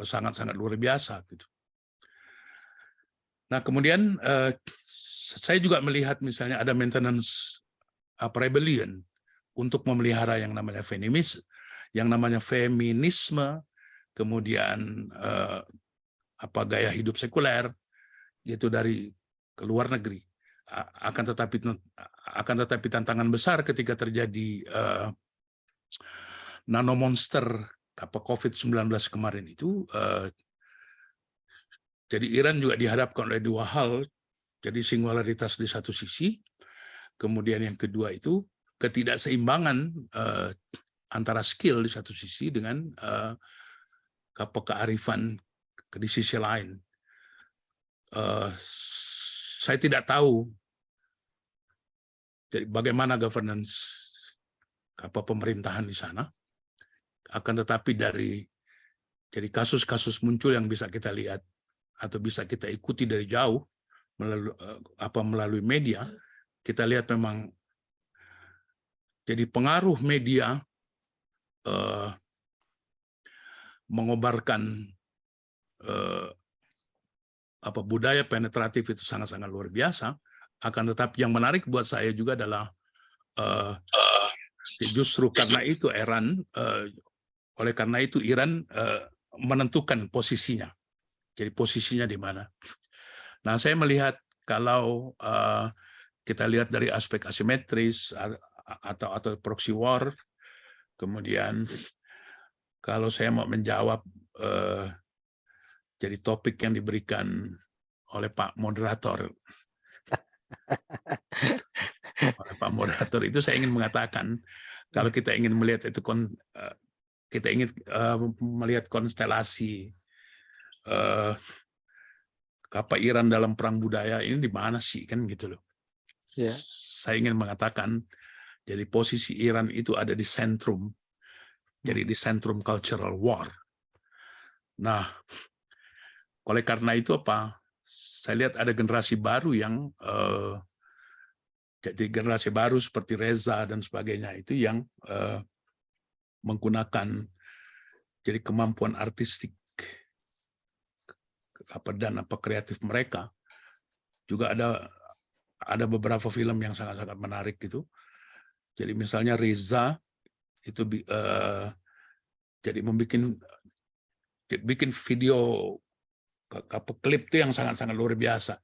sangat-sangat luar biasa gitu. Nah, kemudian saya juga melihat misalnya ada maintenance rebellion untuk memelihara yang namanya feminisme, kemudian gaya hidup sekuler, yaitu dari ke luar negeri. Akan tetapi tantangan besar ketika terjadi nanomonster COVID-19 kemarin itu, jadi Iran juga dihadapkan oleh dua hal, jadi singularitas di satu sisi, kemudian yang kedua itu ketidakseimbangan antara skill di satu sisi dengan kearifan di sisi lain. Saya tidak tahu jadi bagaimana governance pemerintahan di sana, akan tetapi dari kasus-kasus muncul yang bisa kita lihat atau bisa kita ikuti dari jauh melalui media, kita lihat memang jadi pengaruh media mengobarkan budaya penetratif itu sangat-sangat luar biasa. Akan tetapi yang menarik buat saya juga adalah justru karena itu Iran menentukan posisinya. Jadi posisinya di mana. Nah, saya melihat kalau kita lihat dari aspek asimetris atau proxy war, kemudian kalau saya mau menjawab jadi topik yang diberikan oleh Pak Moderator, itu saya ingin mengatakan kalau kita ingin melihat itu kita ingin melihat konstelasi Iran dalam perang budaya ini di mana sih, kan gitu loh. Yeah. Saya ingin mengatakan jadi posisi Iran itu ada di sentrum, jadi di sentrum cultural war. Nah, oleh karena itu saya lihat ada generasi baru yang jadi generasi baru seperti Reza dan sebagainya itu yang menggunakan jadi kemampuan artistik dan kreatif mereka. Juga ada beberapa film yang sangat-sangat menarik gitu. Jadi misalnya Reza itu jadi bikin video klip itu yang sangat-sangat luar biasa.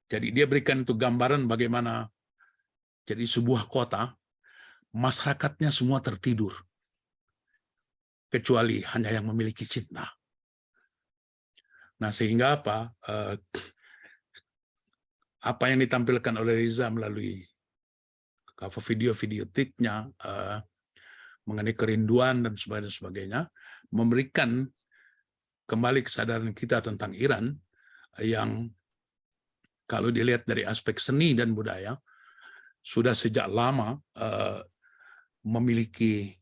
Jadi dia berikan itu gambaran bagaimana jadi sebuah kota masyarakatnya semua tertidur kecuali hanya yang memiliki cinta. Nah, sehingga apa yang ditampilkan oleh Reza melalui video-video tiknya mengenai kerinduan dan sebagainya, memberikan kembali kesadaran kita tentang Iran yang kalau dilihat dari aspek seni dan budaya sudah sejak lama memiliki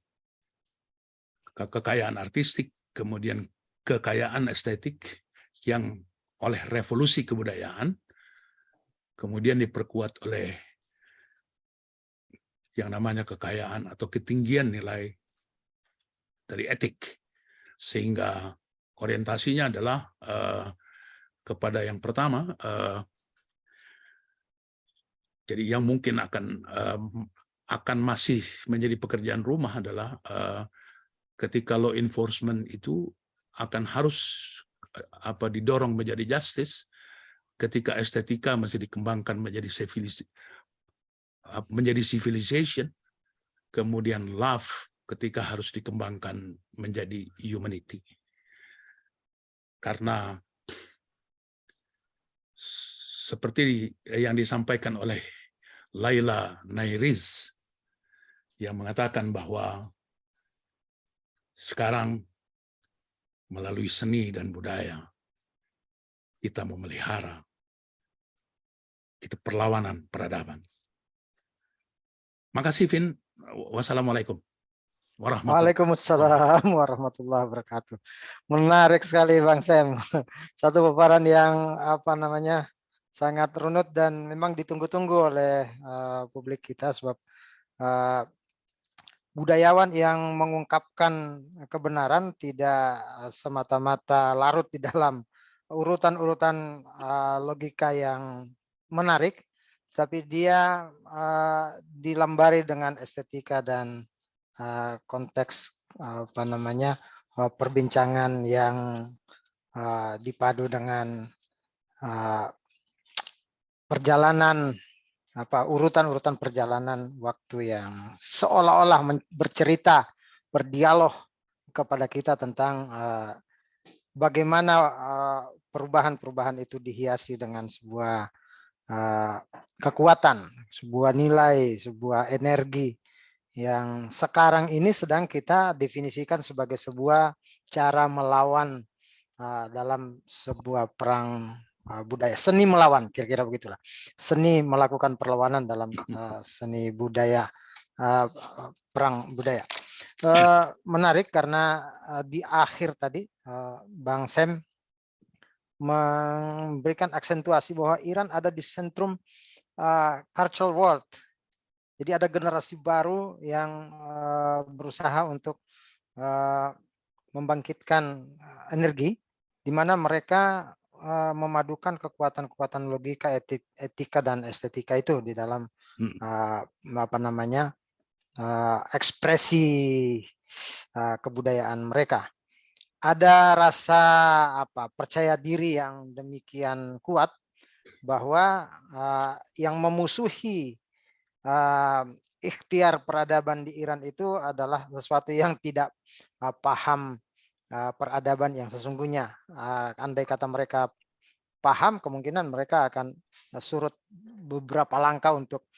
kekayaan artistik, kemudian kekayaan estetik yang oleh revolusi kebudayaan, kemudian diperkuat oleh yang namanya kekayaan atau ketinggian nilai dari etik, sehingga orientasinya adalah kepada yang pertama, jadi yang mungkin akan masih menjadi pekerjaan rumah adalah ketika law enforcement itu akan harus didorong menjadi justice, ketika estetika masih dikembangkan menjadi civilization, kemudian love ketika harus dikembangkan menjadi humanity. Karena seperti yang disampaikan oleh Laila Nairiz yang mengatakan bahwa sekarang melalui seni dan budaya kita memelihara itu perlawanan peradaban. Makasih, Vin. Wassalamualaikum warahmatullahi wabarakatuh. Waalaikumsalam warahmatullahi wabarakatuh. Menarik sekali Bang Sam. Satu paparan yang sangat runut dan memang ditunggu-tunggu oleh publik kita, sebab budayawan yang mengungkapkan kebenaran tidak semata-mata larut di dalam urutan-urutan logika yang menarik, tapi dia dilambari dengan estetika dan konteks perbincangan yang dipadu dengan perjalanan urutan-urutan perjalanan waktu yang seolah-olah bercerita, berdialog kepada kita tentang bagaimana perubahan-perubahan itu dihiasi dengan sebuah kekuatan, sebuah nilai, sebuah energi yang sekarang ini sedang kita definisikan sebagai sebuah cara melawan dalam sebuah perang budaya, seni melawan, kira-kira begitulah. Seni melakukan perlawanan dalam seni budaya, perang budaya. Menarik karena di akhir tadi Bang Sam memberikan aksentuasi bahwa Iran ada di sentrum cultural world. Jadi ada generasi baru yang berusaha untuk membangkitkan energi, di mana mereka memadukan kekuatan-kekuatan logika, etika dan estetika itu di dalam ekspresi kebudayaan mereka. Ada rasa percaya diri yang demikian kuat bahwa yang memusuhi ikhtiar peradaban di Iran itu adalah sesuatu yang tidak paham peradaban yang sesungguhnya. Andai kata mereka paham, kemungkinan mereka akan surut beberapa langkah untuk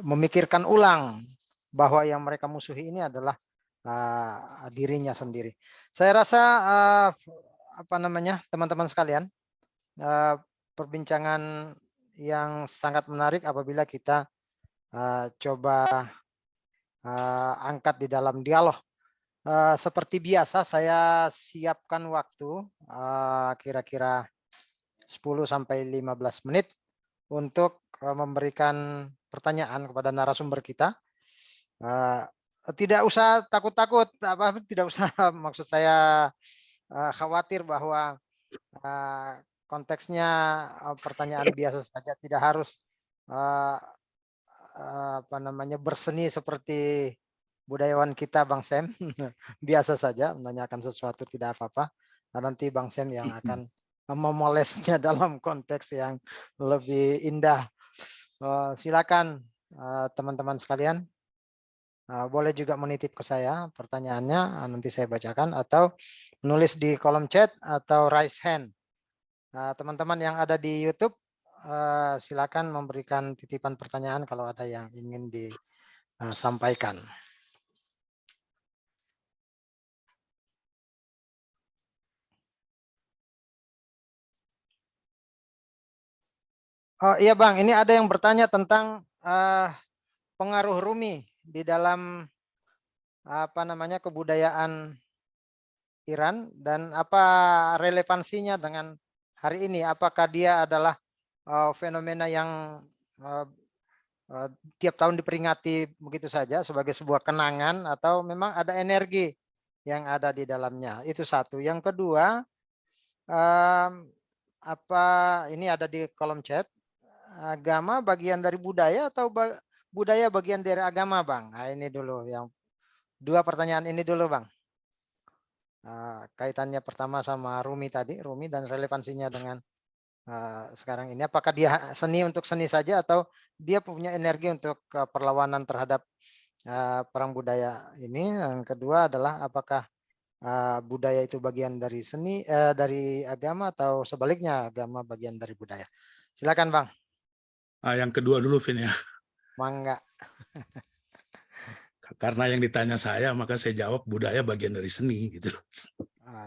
memikirkan ulang bahwa yang mereka musuhi ini adalah dirinya sendiri. Saya rasa teman-teman sekalian, perbincangan yang sangat menarik apabila kita coba angkat di dalam dialog. Seperti biasa saya siapkan waktu kira-kira 10-15 menit untuk memberikan pertanyaan kepada narasumber kita. Tidak usah takut-takut, tidak usah maksud saya khawatir bahwa konteksnya pertanyaan biasa saja, tidak harus berseni seperti budayawan kita Bang Sam. Biasa saja menanyakan sesuatu, tidak apa-apa. Nanti Bang Sam yang akan memolesnya dalam konteks yang lebih indah. Silakan teman-teman sekalian, boleh juga menitip ke saya pertanyaannya, nanti saya bacakan, atau menulis di kolom chat atau raise hand. Teman-teman yang ada di YouTube, silakan memberikan titipan pertanyaan kalau ada yang ingin disampaikan. Oh iya Bang, ini ada yang bertanya tentang pengaruh Rumi di dalam apa namanya kebudayaan Iran dan apa relevansinya dengan hari ini? Apakah dia adalah fenomena yang eh, tiap tahun diperingati begitu saja sebagai sebuah kenangan atau memang ada energi yang ada di dalamnya? Itu satu. Yang kedua, em, apa ini ada di kolom chat? Agama bagian dari budaya atau budaya bagian dari agama, Bang? Nah, ini dulu yang dua pertanyaan ini dulu, Bang. Kaitannya pertama sama Rumi tadi, Rumi dan relevansinya dengan sekarang ini. Apakah dia seni untuk seni saja atau dia punya energi untuk perlawanan terhadap perang budaya ini? Yang kedua adalah apakah budaya itu bagian dari seni, dari agama atau sebaliknya agama bagian dari budaya? Silakan, Bang. Yang kedua dulu, Vin, ya. Mangga. Karena yang ditanya saya, maka saya jawab budaya bagian dari seni, gitu loh.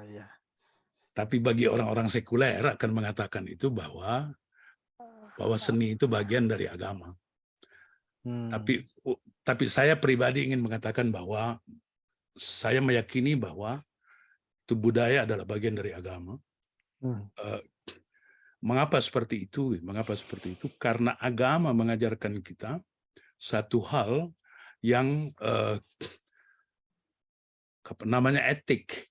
Iya. Tapi bagi orang-orang sekuler akan mengatakan itu bahwa seni itu bagian dari agama. Hmm. Tapi saya pribadi ingin mengatakan bahwa saya meyakini bahwa itu budaya adalah bagian dari agama. Hmm. Mengapa seperti itu? Mengapa seperti itu? Karena agama mengajarkan kita satu hal yang namanya etik.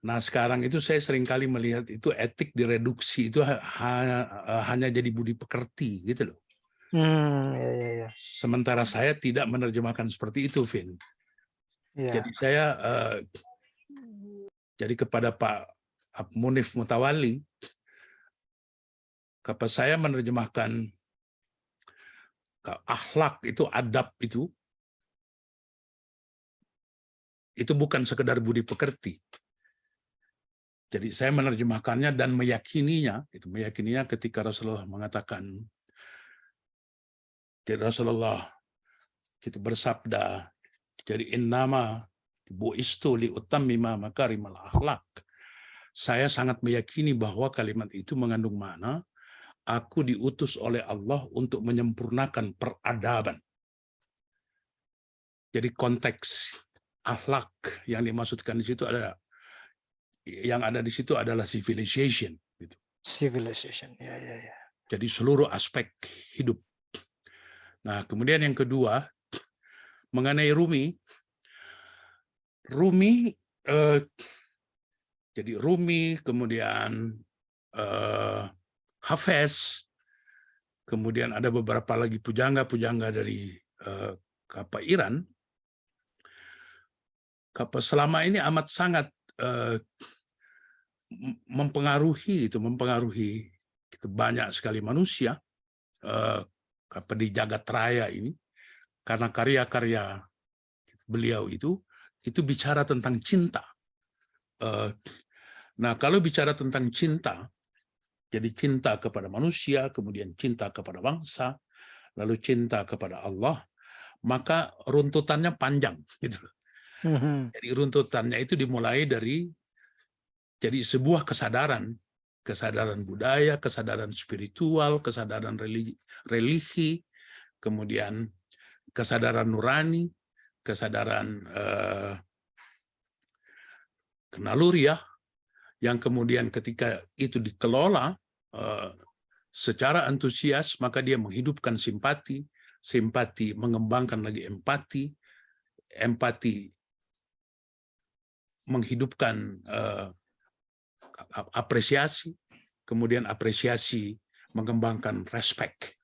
Nah, sekarang itu saya seringkali melihat itu etik direduksi itu hanya jadi budi pekerti, gitu loh. Ya, ya, ya. Sementara saya tidak menerjemahkan seperti itu, Vin. Iya. Jadi saya jadi kepada Pak Munif Mutawalli, kapan saya menerjemahkan akhlak itu, adab itu bukan sekedar budi pekerti. Jadi saya menerjemahkannya dan meyakininya ketika Rasulullah mengatakan, jadi Rasulullah itu bersabda, jadi innama bu'istu li utammima makarimal akhlak. Saya sangat meyakini bahwa kalimat itu mengandung makna, aku diutus oleh Allah untuk menyempurnakan peradaban. Jadi konteks akhlak yang dimaksudkan di situ adalah civilization. Gitu. Civilization. Ya, ya, ya. Jadi seluruh aspek hidup. Nah, kemudian yang kedua, mengenai Rumi, jadi Rumi, kemudian Hafez, kemudian ada beberapa lagi pujangga dari Iran. Selama ini amat sangat mempengaruhi banyak sekali manusia di jagat raya ini, karena karya-karya beliau itu bicara tentang cinta. Nah, kalau bicara tentang cinta, jadi cinta kepada manusia, kemudian cinta kepada bangsa, lalu cinta kepada Allah, maka runtutannya panjang, gitu. Jadi runtutannya itu dimulai dari jadi sebuah kesadaran budaya, kesadaran spiritual, kesadaran religi, kemudian kesadaran nurani, kesadaran naluriah, yang kemudian ketika itu dikelola secara antusias, maka dia menghidupkan simpati, mengembangkan lagi empati menghidupkan apresiasi, kemudian apresiasi mengembangkan respect.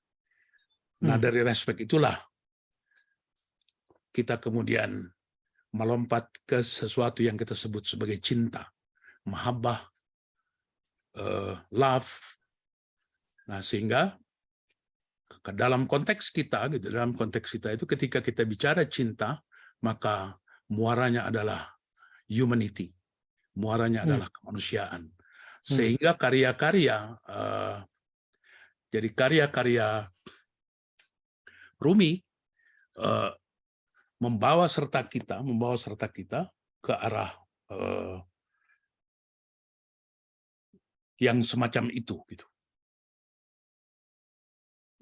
Nah, dari respect itulah kita kemudian melompat ke sesuatu yang kita sebut sebagai cinta, mahabbah, love. Nah, sehingga dalam konteks kita itu ketika kita bicara cinta, maka muaranya adalah humanity, muaranya adalah kemanusiaan. Sehingga karya-karya Rumi membawa serta kita ke arah yang semacam itu, gitu.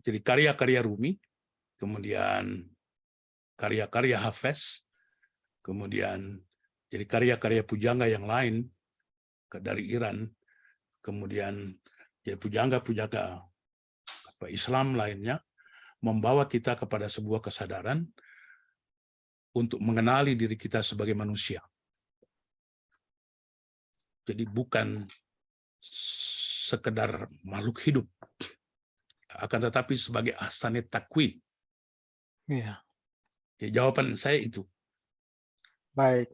Jadi karya-karya Rumi, kemudian karya-karya Hafez, kemudian jadi karya-karya pujangga yang lain dari Iran, kemudian jadi pujangga-pujangga Islam lainnya, membawa kita kepada sebuah kesadaran untuk mengenali diri kita sebagai manusia. Jadi bukan sekedar makhluk hidup, akan tetapi sebagai ahsanit takwin. Iya. Jadi jawaban saya itu. Baik.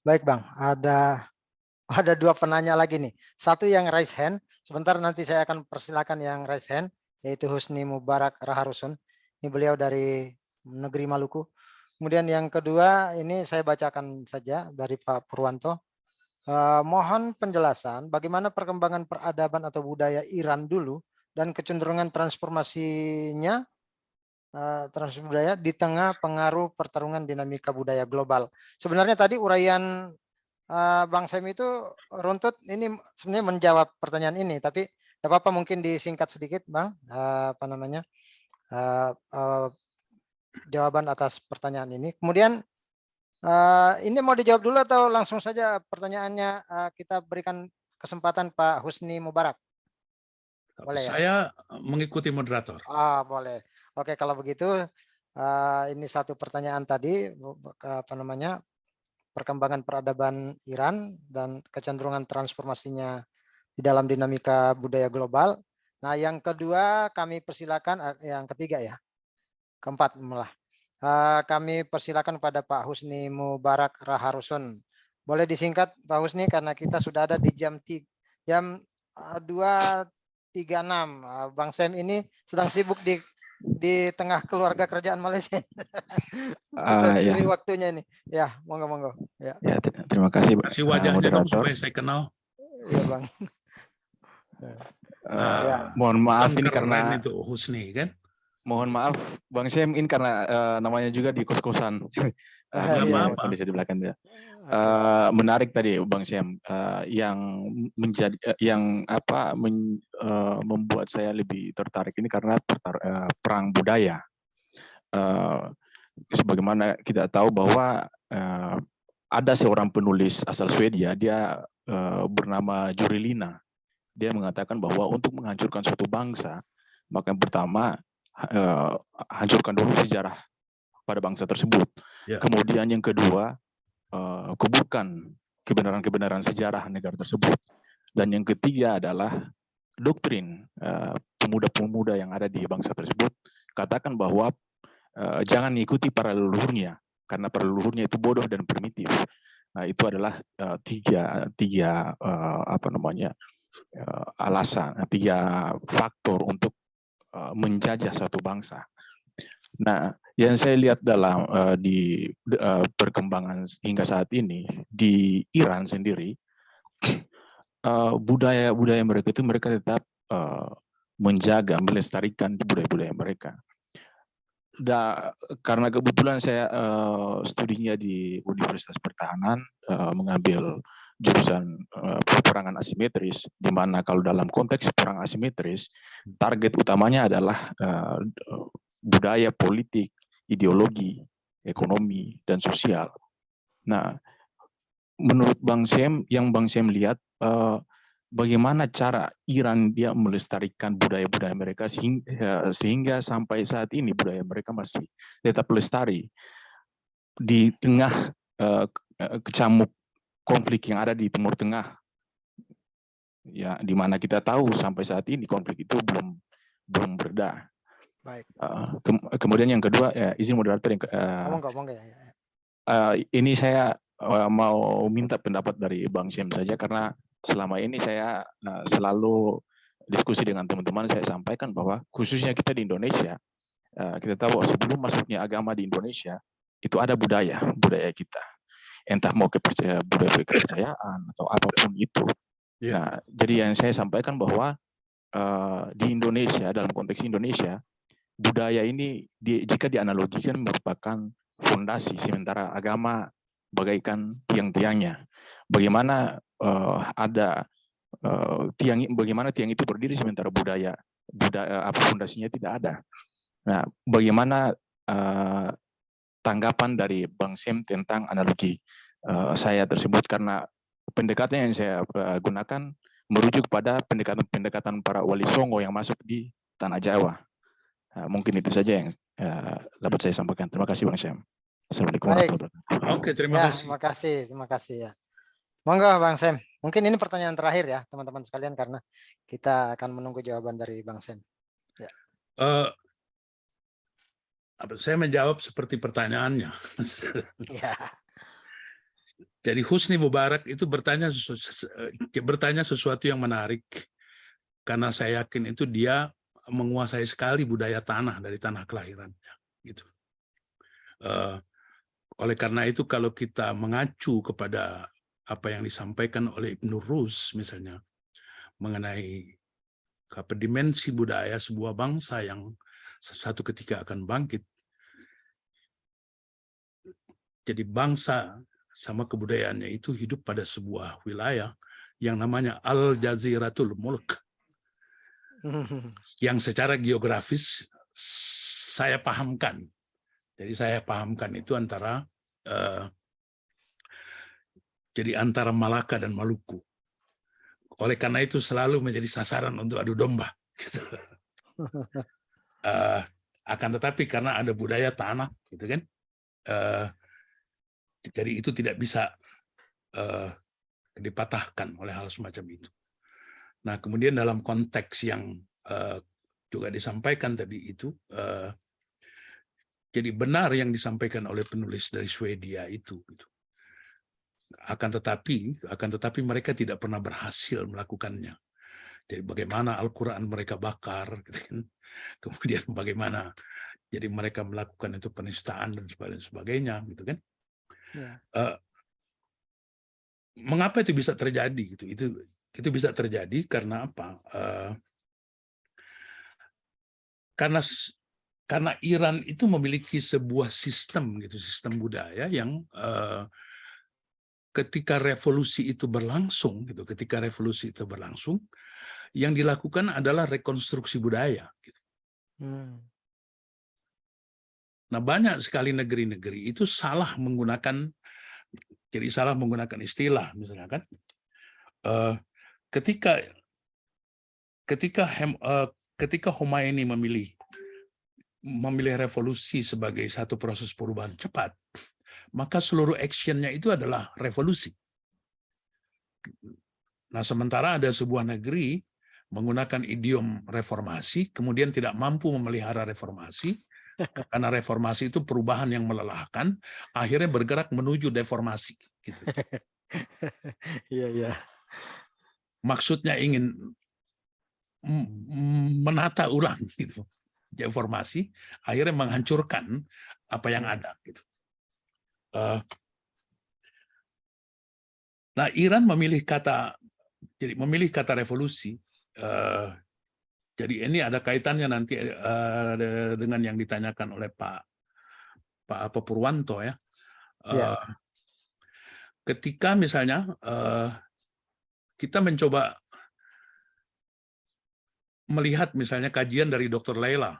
Baik, Bang. Ada dua penanya lagi nih. Satu yang raise hand. Sebentar nanti saya akan persilakan yang raise hand, yaitu Husni Mubarak Raharusun. Ini beliau dari negeri Maluku. Kemudian yang kedua, ini saya bacakan saja dari Pak Purwanto. Mohon penjelasan bagaimana perkembangan peradaban atau budaya Iran dulu dan kecenderungan transformasinya transformasi budaya di tengah pengaruh pertarungan dinamika budaya global. Sebenarnya tadi uraian Bang Sam itu runtut, ini sebenarnya menjawab pertanyaan ini, tapi tidak apa-apa mungkin disingkat sedikit, Bang. Apa namanya jawaban atas pertanyaan ini. Kemudian ini mau dijawab dulu atau langsung saja pertanyaannya kita berikan kesempatan Pak Husni Mubarak? Boleh ya? Saya mengikuti moderator. Boleh. Oke, kalau begitu ini satu pertanyaan tadi, apa namanya, perkembangan peradaban Iran dan kecenderungan transformasinya di dalam dinamika budaya global. Nah, yang kedua kami persilakan, yang ketiga ya, keempat malah. Kami persilakan pada Pak Husni Mubarak Raharusun. Boleh disingkat Pak Husni karena kita sudah ada di jam 2.36. Bang Sam ini sedang sibuk di tengah keluarga kerajaan Malaysia. Kita curi waktunya ini. Ya, monggo. Ya. Terima kasih Kasih wajahnya dong moderator. supaya saya kenal. Iya, Bang. Mohon maaf ini karena itu Husni kan. Mohon maaf Bang Syem, ini karena namanya juga di kos-kosan. Kondisi di belakang dia. Menarik tadi Bang Syem, yang menjadi membuat saya lebih tertarik ini karena perang budaya. Sebagaimana kita tahu bahwa ada seorang penulis asal Swedia, dia bernama Jurilina. Dia mengatakan bahwa untuk menghancurkan suatu bangsa, maka yang pertama hancurkan dulu sejarah pada bangsa tersebut. Ya. Kemudian yang kedua, kuburkan kebenaran-kebenaran sejarah negara tersebut. Dan yang ketiga adalah doktrin pemuda-pemuda yang ada di bangsa tersebut, katakan bahwa jangan ikuti para leluhurnya, karena para leluhurnya itu bodoh dan primitif. Nah, itu adalah tiga alasan, tiga faktor untuk menjajah suatu bangsa. Nah, yang saya lihat dalam di perkembangan hingga saat ini di Iran sendiri, budaya mereka itu mereka tetap menjaga, melestarikan budaya-budaya mereka. Karena kebetulan saya studinya di Universitas Pertahanan, mengambil jurusan peperangan asimetris, di mana kalau dalam konteks perang asimetris, target utamanya adalah budaya, politik, ideologi, ekonomi, dan sosial. Nah, menurut Bang Syem, yang Bang Syem lihat, bagaimana cara Iran dia melestarikan budaya-budaya mereka sehingga sampai saat ini budaya mereka masih tetap lestari di tengah kecamuk konflik yang ada di Timur Tengah, ya, di mana kita tahu sampai saat ini konflik itu belum bereda. Baik. Kemudian yang kedua, ya, izin moderator yang ini saya mau minta pendapat dari Bang Syem saja, karena selama ini saya selalu diskusi dengan teman-teman, saya sampaikan bahwa khususnya kita di Indonesia, kita tahu bahwa sebelum masuknya agama di Indonesia itu ada budaya kita. Entah mau budaya kepercayaan atau apapun itu. Yeah. Nah, jadi yang saya sampaikan bahwa di Indonesia, dalam konteks Indonesia, budaya ini jika dianalogikan merupakan fondasi, sementara agama bagaikan tiang-tiangnya. Bagaimana bagaimana tiang itu berdiri sementara budaya budaya fondasinya tidak ada. Nah, bagaimana tanggapan dari Bang Sem tentang analogi saya tersebut, karena pendekatan yang saya gunakan merujuk pada pendekatan para wali songo yang masuk di tanah Jawa. Mungkin itu saja yang dapat saya sampaikan. Terima kasih Bang Sem. Assalamualaikum warahmatullahi wabarakatuh. Oke, terima kasih. Terima kasih ya. Monggo Bang Sem. Mungkin ini pertanyaan terakhir ya teman-teman sekalian, karena kita akan menunggu jawaban dari Bang Sem. Ya. Saya menjawab seperti pertanyaannya. Ya. Jadi Husni Mubarak itu bertanya sesuatu yang menarik, karena saya yakin itu dia menguasai sekali budaya tanah dari tanah kelahirannya. Gitu. Oleh karena itu kalau kita mengacu kepada apa yang disampaikan oleh Ibn Rus misalnya mengenai dimensi budaya sebuah bangsa yang satu ketika akan bangkit, jadi bangsa sama kebudayaannya itu hidup pada sebuah wilayah yang namanya Al-Jaziratul Mulk, yang secara geografis saya pahamkan. Jadi saya pahamkan itu antara antara Malaka dan Maluku. Oleh karena itu selalu menjadi sasaran untuk adu domba. Akan tetapi karena ada budaya tanah, gitu kan, jadi itu tidak bisa dipatahkan oleh hal semacam itu. Nah, kemudian dalam konteks yang juga disampaikan tadi itu, jadi benar yang disampaikan oleh penulis dari Swedia itu. Gitu. Akan tetapi mereka tidak pernah berhasil melakukannya. Jadi bagaimana Al-Quran mereka bakar, gitu kan? Kemudian bagaimana jadi mereka melakukan itu penistaan dan sebagainya, gitu kan? Ya. Mengapa itu bisa terjadi? Gitu? Itu bisa terjadi karena apa? Karena Iran itu memiliki sebuah sistem, gitu, sistem budaya yang ketika revolusi itu berlangsung, yang dilakukan adalah rekonstruksi budaya. Gitu. Nah, banyak sekali negeri-negeri itu salah menggunakan istilah, misalnya kan, ketika Khomeini memilih revolusi sebagai satu proses perubahan cepat, maka seluruh actionnya itu adalah revolusi. Nah, sementara ada sebuah negeri menggunakan idiom reformasi, kemudian tidak mampu memelihara reformasi, karena reformasi itu perubahan yang melelahkan, akhirnya bergerak menuju deformasi. Gitu. Iya. Maksudnya ingin menata ulang, gitu, deformasi, akhirnya menghancurkan apa yang ada. Gitu. Nah, Iran memilih kata revolusi. Jadi ini ada kaitannya nanti dengan yang ditanyakan oleh Pak Purwanto ya. Ketika misalnya kita mencoba melihat misalnya kajian dari Dr. Laila,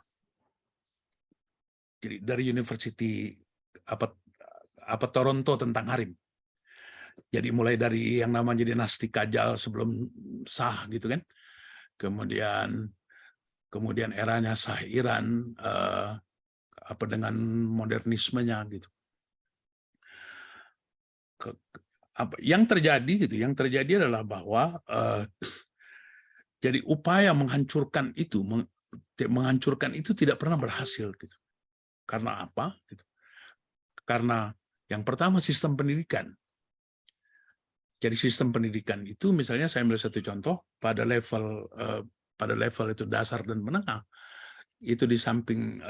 jadi dari University Toronto tentang harem. Jadi mulai dari yang namanya dinasti Kajal sebelum Shah gitu kan, kemudian eranya Shah Iran, dengan modernismenya gitu. Yang terjadi adalah bahwa jadi upaya menghancurkan itu tidak pernah berhasil gitu. Karena apa? Gitu. Karena yang pertama sistem pendidikan. Jadi sistem pendidikan itu misalnya saya ambil satu contoh pada level itu dasar dan menengah, itu di samping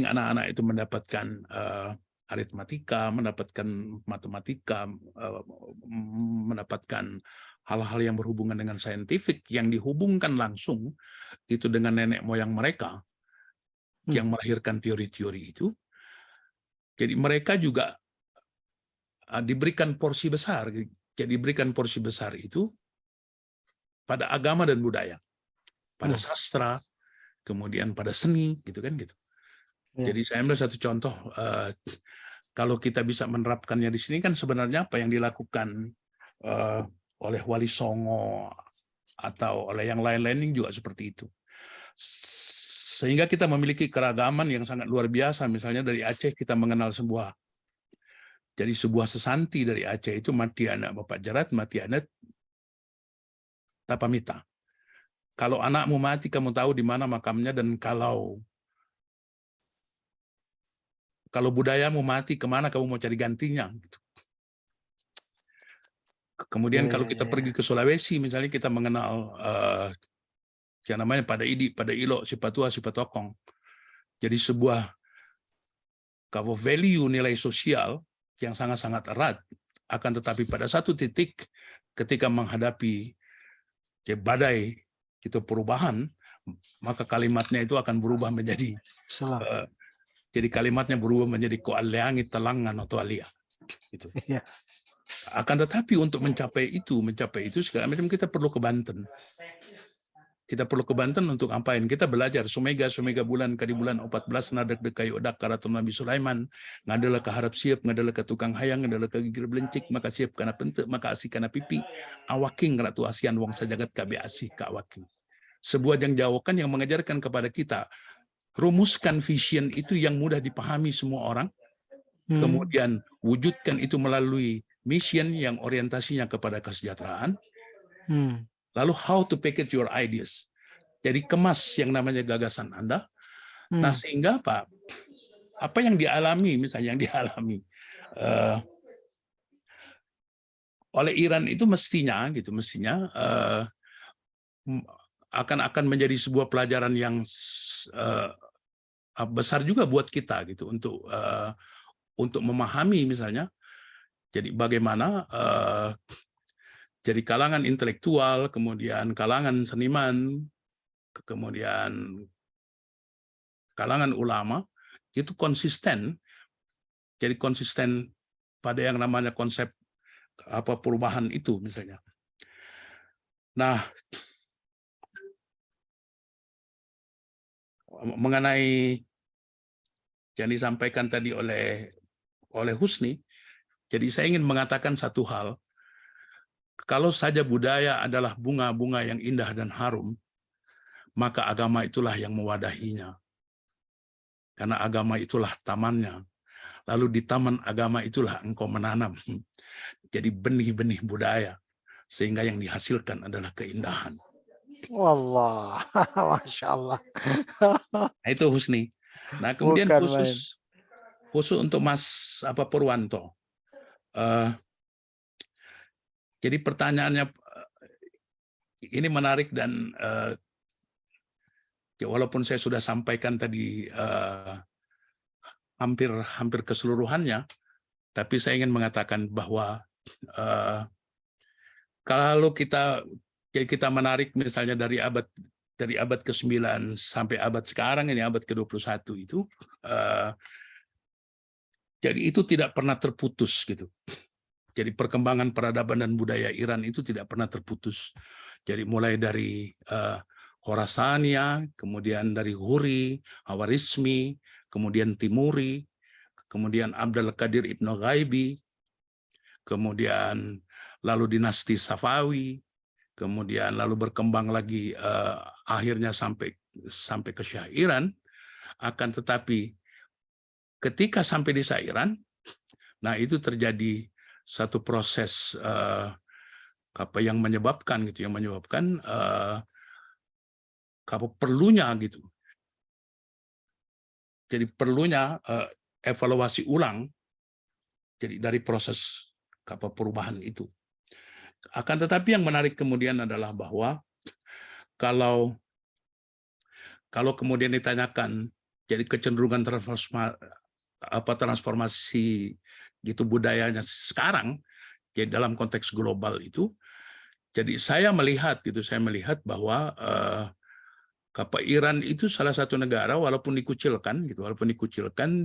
anak-anak itu mendapatkan aritmatika, mendapatkan matematika, mendapatkan hal-hal yang berhubungan dengan saintifik yang dihubungkan langsung itu dengan nenek moyang mereka yang melahirkan teori-teori itu. Jadi mereka juga diberikan porsi besar. Jadi diberikan porsi besar itu pada agama dan budaya. pada sastra, kemudian pada seni, gitu kan gitu. Ya. Jadi saya ambil satu contoh, kalau kita bisa menerapkannya di sini kan sebenarnya apa yang dilakukan oleh Wali Songo atau oleh yang lain-lain juga seperti itu. Sehingga kita memiliki keragaman yang sangat luar biasa. Misalnya dari Aceh kita mengenal sebuah sesanti dari Aceh itu mati anak Bapak Jerat, mati anak Tapamita. Kalau anakmu mati, kamu tahu di mana makamnya, dan kalau budayamu mati, kemana kamu mau cari gantinya. Kemudian kalau kita pergi ke Sulawesi, misalnya kita mengenal yang namanya pada Ilo, Sipatua, Sipatokong. Jadi sebuah value nilai sosial yang sangat-sangat erat, akan tetapi pada satu titik ketika menghadapi badai itu perubahan, maka kalimatnya itu akan berubah menjadi kalimatnya berubah menjadi koaleangi telangan atau alia. Gitu. Ya. Akan tetapi untuk mencapai itu segala macam kita perlu ke Banten. Kita perlu ke Banten untuk ngapain? Kita belajar sumega bulan kadi bulan 14 nadak dekai odak karaton Nabi Sulaiman, ngadalah keharap siap, ngadalah ke tukang hayang, ngadalah ke gigir belencik, maka siap kana pentek, maka asih kana pipi, awaking ratu asian wong sajagat kabe asih ka awaking. Sebuah jangjawakan yang mengajarkan kepada kita, rumuskan vision itu yang mudah dipahami semua orang, kemudian wujudkan itu melalui mission yang orientasinya kepada kesejahteraan, lalu how to package your ideas. Jadi kemas yang namanya gagasan Anda. Nah sehingga apa yang dialami, misalnya yang dialami oleh Iran itu mestinya akan menjadi sebuah pelajaran yang besar juga buat kita gitu, untuk memahami misalnya. Jadi bagaimana jadi kalangan intelektual, kemudian kalangan seniman, kemudian kalangan ulama itu konsisten. Jadi konsisten pada yang namanya konsep perubahan itu misalnya. Nah, mengenai yang disampaikan tadi oleh Husni, jadi saya ingin mengatakan satu hal. Kalau saja budaya adalah bunga-bunga yang indah dan harum, maka agama itulah yang mewadahinya. Karena agama itulah tamannya. Lalu di taman agama itulah engkau menanam. Jadi benih-benih budaya. Sehingga yang dihasilkan adalah keindahan. Wallah, Masya Allah. Nah, itu Husni. Nah kemudian Bukan khusus untuk Mas Purwanto. Jadi pertanyaannya ini menarik dan walaupun saya sudah sampaikan tadi hampir keseluruhannya, tapi saya ingin mengatakan bahwa kalau kita menarik misalnya dari abad ke-9 sampai abad sekarang ini, abad ke-21 itu, jadi itu tidak pernah terputus gitu. Jadi perkembangan peradaban dan budaya Iran itu tidak pernah terputus. Jadi mulai dari Khorasania, kemudian dari Huri, Hawarizmi, kemudian Timuri, kemudian Abdul Qadir Ibn Ghaibi, kemudian lalu dinasti Safawi, kemudian lalu berkembang lagi akhirnya sampai ke Syah Iran. Akan tetapi ketika sampai di Syah Iran, nah itu terjadi satu proses yang menyebabkan perlunya gitu. Jadi perlunya evaluasi ulang jadi dari proses perubahan itu. Akan tetapi yang menarik kemudian adalah bahwa kalau kemudian ditanyakan jadi kecenderungan transformasi gitu budayanya sekarang, jadi dalam konteks global itu, jadi saya melihat bahwa Iran itu salah satu negara walaupun dikucilkan,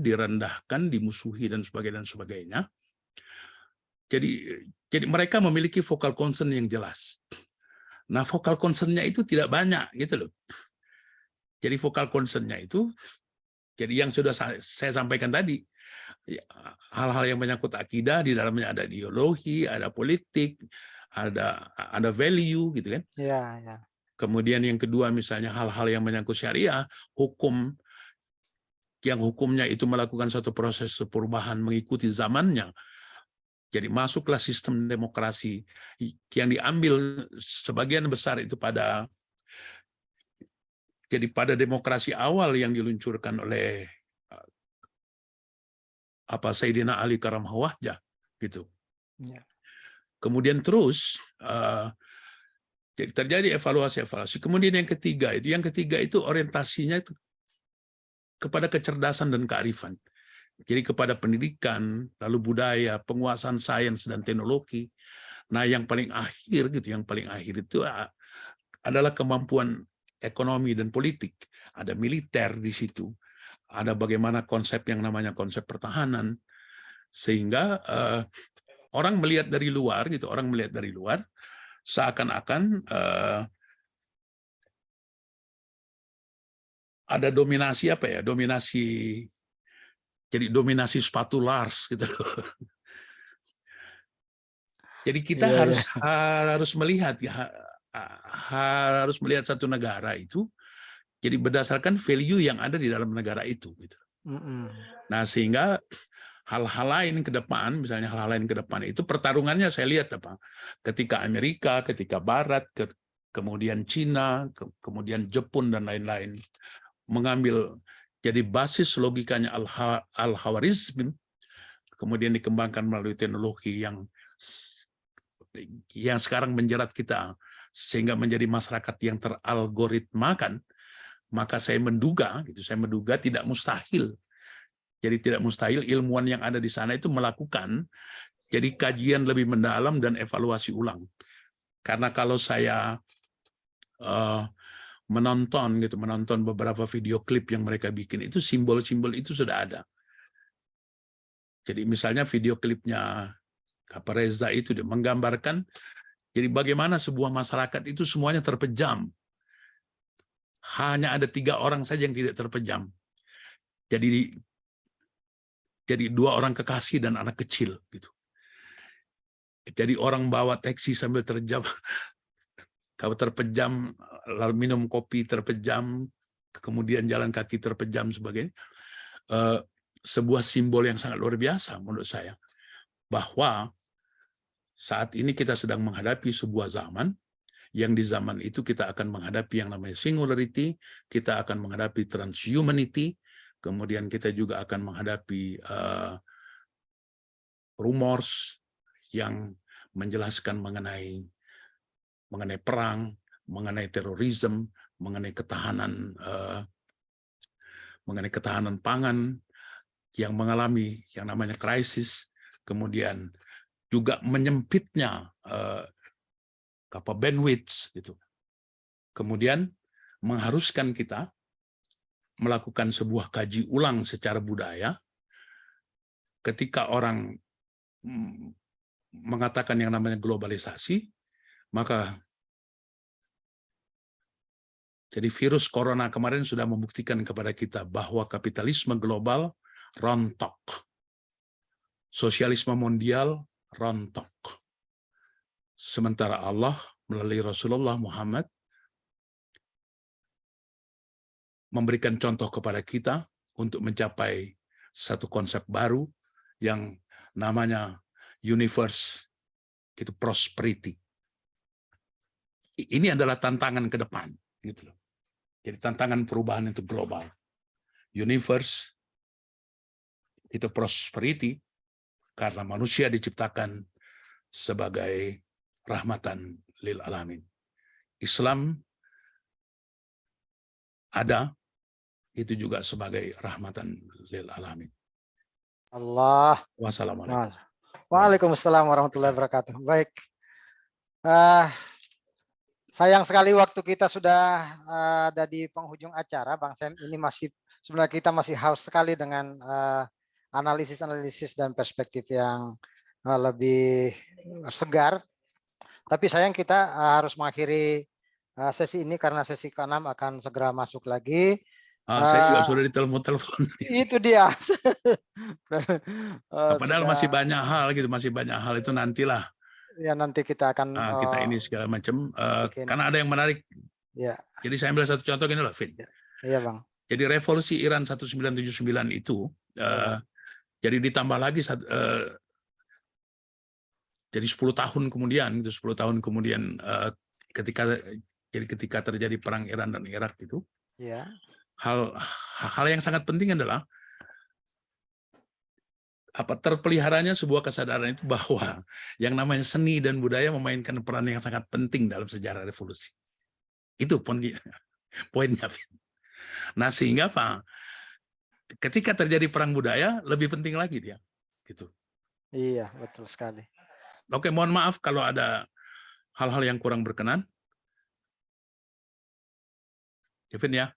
direndahkan, dimusuhi dan sebagainya. Jadi mereka memiliki focal concern yang jelas. Nah, vokal concern-nya itu tidak banyak gitu loh. Jadi vokal concern-nya itu, jadi yang sudah saya sampaikan tadi, hal-hal yang menyangkut akidah, di dalamnya ada ideologi, ada politik, ada value gitu kan. Ya, ya. Kemudian yang kedua misalnya hal-hal yang menyangkut syariah, hukum, yang hukumnya itu melakukan satu proses perubahan mengikuti zamannya. Jadi masuklah sistem demokrasi yang diambil sebagian besar itu pada demokrasi awal yang diluncurkan oleh Sayyidina Ali Karamah Wajah gitu. Ya. Kemudian terus jadi terjadi evaluasi. Kemudian yang ketiga itu orientasinya itu kepada kecerdasan dan kearifan. Jadi kepada pendidikan, lalu budaya, penguasaan sains dan teknologi. Nah, yang paling akhir itu adalah kemampuan ekonomi dan politik. Ada militer di situ. Ada bagaimana konsep yang namanya konsep pertahanan. Sehingga orang melihat dari luar seakan-akan ada dominasi dominasi sepatu Lars gitu loh. Jadi kita harus melihat satu negara itu jadi berdasarkan value yang ada di dalam negara itu gitu. Nah, sehingga hal-hal lain ke depan, misalnya hal-hal lain ke depan itu pertarungannya saya lihat ketika Amerika, ketika Barat, kemudian Cina, kemudian Jepun dan lain-lain mengambil jadi basis logikanya al-Khawarizmi, kemudian dikembangkan melalui teknologi yang sekarang menjerat kita sehingga menjadi masyarakat yang teralgoritmakan, maka saya menduga tidak mustahil. Jadi tidak mustahil ilmuwan yang ada di sana itu melakukan jadi kajian lebih mendalam dan evaluasi ulang. Karena kalau saya menonton beberapa video klip yang mereka bikin itu simbol-simbol itu sudah ada. Jadi misalnya video klipnya Kapareza itu dia menggambarkan jadi bagaimana sebuah masyarakat itu semuanya terpejam. Hanya ada 3 orang saja yang tidak terpejam. Jadi 2 orang kekasih dan anak kecil gitu. Jadi orang bawa taksi sambil terpejam, lalu minum kopi terpejam, kemudian jalan kaki terpejam sebagainya. Sebuah simbol yang sangat luar biasa menurut saya, bahwa saat ini kita sedang menghadapi sebuah zaman, yang di zaman itu kita akan menghadapi yang namanya singularity, kita akan menghadapi transhumanity, kemudian kita juga akan menghadapi rumors yang menjelaskan mengenai perang, mengenai terorisme, mengenai ketahanan pangan yang mengalami yang namanya krisis, kemudian juga menyempitnya bandwidth gitu. Kemudian mengharuskan kita melakukan sebuah kaji ulang secara budaya. Ketika orang mengatakan yang namanya globalisasi, maka jadi virus corona kemarin sudah membuktikan kepada kita bahwa kapitalisme global rontok. Sosialisme mondial rontok. Sementara Allah melalui Rasulullah Muhammad memberikan contoh kepada kita untuk mencapai satu konsep baru yang namanya universe itu prosperity. Ini adalah tantangan ke depan gitu loh. Jadi tantangan perubahan itu global. Universe itu prosperity karena manusia diciptakan sebagai rahmatan lil alamin. Islam ada itu juga sebagai rahmatan lil alamin. Allah. Wassalamualaikum. Waalaikumsalam warahmatullahi wabarakatuh. Baik. Sayang sekali waktu kita sudah ada di penghujung acara, Bang Sam. Ini sebenarnya kita masih haus sekali dengan analisis dan perspektif yang lebih segar. Tapi sayang kita harus mengakhiri sesi ini karena sesi ke-6 akan segera masuk lagi. Saya juga sudah ditelepon-telepon. Itu dia. Padahal masih banyak hal gitu, masih banyak hal itu nantilah. Ya nanti kita akan Kita ini segala macam. bikin. Karena ada yang menarik. Ya. Jadi saya ambil satu contoh gini loh, Vin. Iya Bang. Jadi revolusi Iran 1979 itu, jadi ditambah lagi jadi 10 tahun kemudian, itu 10 tahun kemudian ketika terjadi perang Iran dan Irak itu, ya. hal yang sangat penting adalah terpeliharanya sebuah kesadaran itu bahwa yang namanya seni dan budaya memainkan peran yang sangat penting dalam sejarah revolusi. Itu poinnya. Nah, sehingga Pak, ketika terjadi perang budaya lebih penting lagi dia, gitu. Iya, betul sekali. Oke, mohon maaf kalau ada hal-hal yang kurang berkenan. Kevin ya?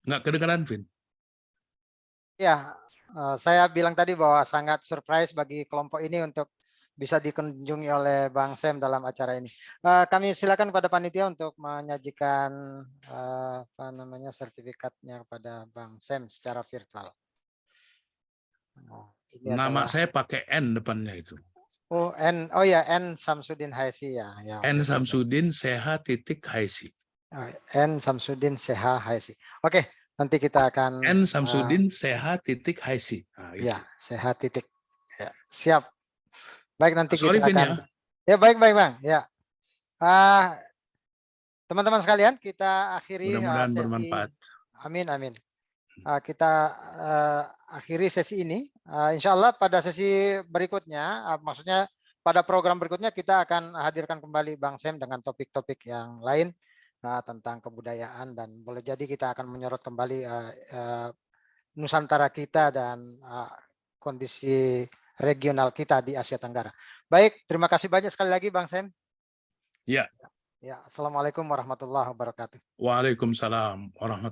Nggak kedengaran, Vin? Ya, saya bilang tadi bahwa sangat surprise bagi kelompok ini untuk bisa dikunjungi oleh Bang Sam dalam acara ini. Kami silakan kepada panitia untuk menyajikan sertifikatnya kepada Bang Sam secara virtual. Nama saya pakai N depannya itu. Oh, oh ya, N Samsudin Haisi ya. N Samsudin Haisi. N Samsudin Haisi. Oke, nanti kita akan N Samsudin Haisi. Nah, ya, sehat titik. Ya, siap. Baik, nanti Sorry, kita Vin, akan ya baik Bang. Ya. Teman-teman sekalian, kita akhiri mudah-mudahan sesi. Bermanfaat. Amin. Kita akhiri sesi ini. Insya Allah pada sesi berikutnya, maksudnya pada program berikutnya kita akan hadirkan kembali Bang Sam dengan topik-topik yang lain tentang kebudayaan, dan boleh jadi kita akan menyorot kembali Nusantara kita dan kondisi regional kita di Asia Tenggara. Baik, terima kasih banyak sekali lagi Bang Sam. Ya. Ya, Assalamualaikum warahmatullahi wabarakatuh. Waalaikumsalam warahmatullahi wabarakatuh.